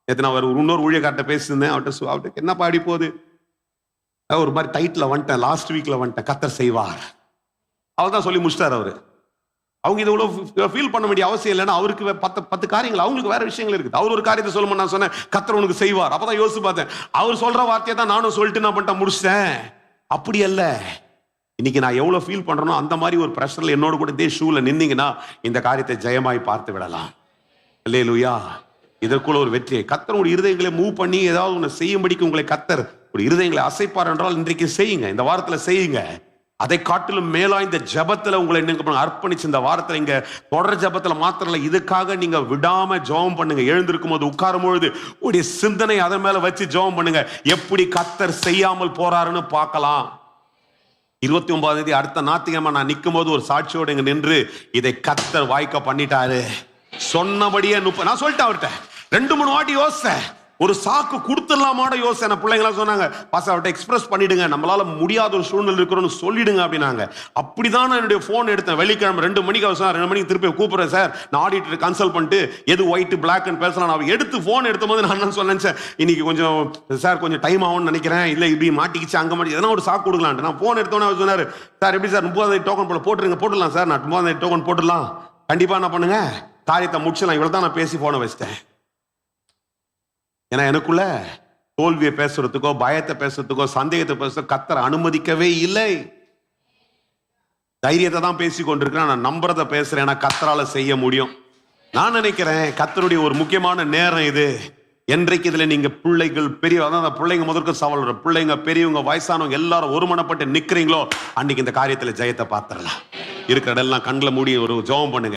எத்தனை அவர் இன்னொரு ஊழியக்கார்ட்ட பேசியிருந்தேன், அவர்கிட்ட என்னப்பா அடி போகுது, ஒரு மாதிரி டைட்ல வந்துட்டேன், லாஸ்ட் வீக்ல வந்துட்டேன், கர்த்தர் செய்வார், அவர் தான் சொல்லி முடிச்சிட்டார் அவரு. அவங்க இது இவ்வளவு ஃபீல் பண்ண வேண்டிய அவசியம் இல்லைன்னா அவருக்கு 10 காரியங்கள், அவங்களுக்கு வேற விஷயங்கள் இருக்குது. அவர் ஒரு காரியத்தை சொல்லும்போது நான் சொன்னேன் கர்த்தர் உனக்கு செய்வார். அப்பதான் யோசிச்சு பார்த்தேன், அவர் சொல்ற வார்த்தையை தான் நானும் சொல்லிட்டு நான் பண்ணிட்டேன், முடிச்சிட்டேன். அப்படி அல்ல. இன்னைக்கு நான் எவ்வளவு ஃபீல் பண்றேனோ அந்த மாதிரி ஒரு பிரஷர்ல என்னோட கூட இதே ஷூல நின்னீங்கன்னா இந்த காரியத்தை ஜெயமாய் பார்த்து விடலாம். அல்லேலூயா. இதற்குள்ள ஒரு வெற்றியை கர்த்தர் ஒரு இருதயங்களை மூவ் பண்ணி ஏதாவது ஒன்று செய்யும்படிக்கு உங்களை கர்த்தர் ஒரு இருதயங்களை அசைப்பார் என்றால் இன்றைக்கு செய்யுங்க, இந்த வாரத்துல செய்யுங்க. அதை காட்டிலும் மேலா இந்த ஜபத்துல உங்களை அர்ப்பணிச்சு இந்த வாரத்துல இங்க தொடர் ஜபத்துல மாத்திரம் இல்ல, இதுக்காக நீங்க விடாம ஜெபம் பண்ணுங்க. எழுந்திருக்கும் போது, உட்காரும் பொழுது உடைய சிந்தனை அதன் மேல வச்சு ஜெபம் பண்ணுங்க. எப்படி கர்த்தர் செய்யாமல் போறாருன்னு பார்க்கலாம். 29ஆம் தேதி அடுத்த ஞாயிற்றுக்கிழமை நான் நிற்கும் போது ஒரு சாட்சியோடு இங்க நின்று இதை கர்த்தர் வாய்க்க பண்ணிட்டாரு. சொன்னபடியே நான் சொல்லிட்டேன் அவர்கிட்ட. 2-3 வாட்டி யோசிச்சேன், ஒரு சாக்கு கொடுத்துடலாமாட யோசனை. பிள்ளைங்களாம் சொன்னாங்க, பாஸ் அவர்கிட்ட எக்ஸ்பிரஸ் பண்ணிடுங்க, நம்மளால முடியாத ஒரு சூழ்நிலை இருக்கிறோன்னு சொல்லிடுங்க அப்படின்னாங்க. அப்படிதான் நான் என்னுடைய போன் எடுத்தேன். வெள்ளிக்கிழமை 2 மணிக்கு அவர் சொன்னார், 2 மணிக்கு திருப்பி கூப்பிடுறேன் சார், நான் ஆடிட்டர் கன்சல்ட் பண்ணிட்டு எது ஒயிட் பிளாக் பேசலாம். நான் எடுத்து போன் எடுத்த போது நான் என்ன சொன்னேன், இன்னைக்கு கொஞ்சம் சார் கொஞ்சம் டைம் ஆகும்னு நினைக்கிறேன், இல்லை இப்படி மாட்டிக்கிச்சு அங்கே மாட்டி எதனா ஒரு சாக்கு கொடுக்கலான்ட்டு நான் போன் எடுத்தோன்னே அவர் சொன்னார், சார் எப்படி சார் 30ஆம் தேதி டோக்கன் போட்டுடலாம் சார். நான் 30ஆம் தேதி டோக்கன் போட்டுடலாம், கண்டிப்பா என்ன பண்ணுங்க காரியத்தை முடிச்சலாம். இவ்வளவு தான் நான் பேசி போன வச்சிட்டேன். ஏன்னா எனக்குள்ள தோல்வியை பேசுறதுக்கோ பயத்தை பேசுறதுக்கோ சந்தேகத்தை பேசுறதுக்கோ கர்த்தர் அனுமதிக்கவே இல்லை. தைரியத்தை தான் பேசி கொண்டிருக்கிறேன். நான் நம்புறத பேசுறேன், ஏன்னா கர்த்தரால செய்ய முடியும். நான் நினைக்கிறேன் கர்த்தருடைய ஒரு முக்கியமான நேரம் இது. என்றைக்கு இதுல நீங்க பிள்ளைகள் பெரிய, அதான் பிள்ளைங்க முதற்க சவால், பிள்ளைங்க பெரியவங்க வயசானவங்க எல்லாரும் ஒருமனப்பட்டு நிக்கிறீங்களோ அன்னைக்கு இந்த காரியத்துல ஜெயத்தை பார்த்துடலாம். இருக்கிற இடம்லாம் கண்களை மூடி ஒரு ஜெபம் பண்ணுங்க.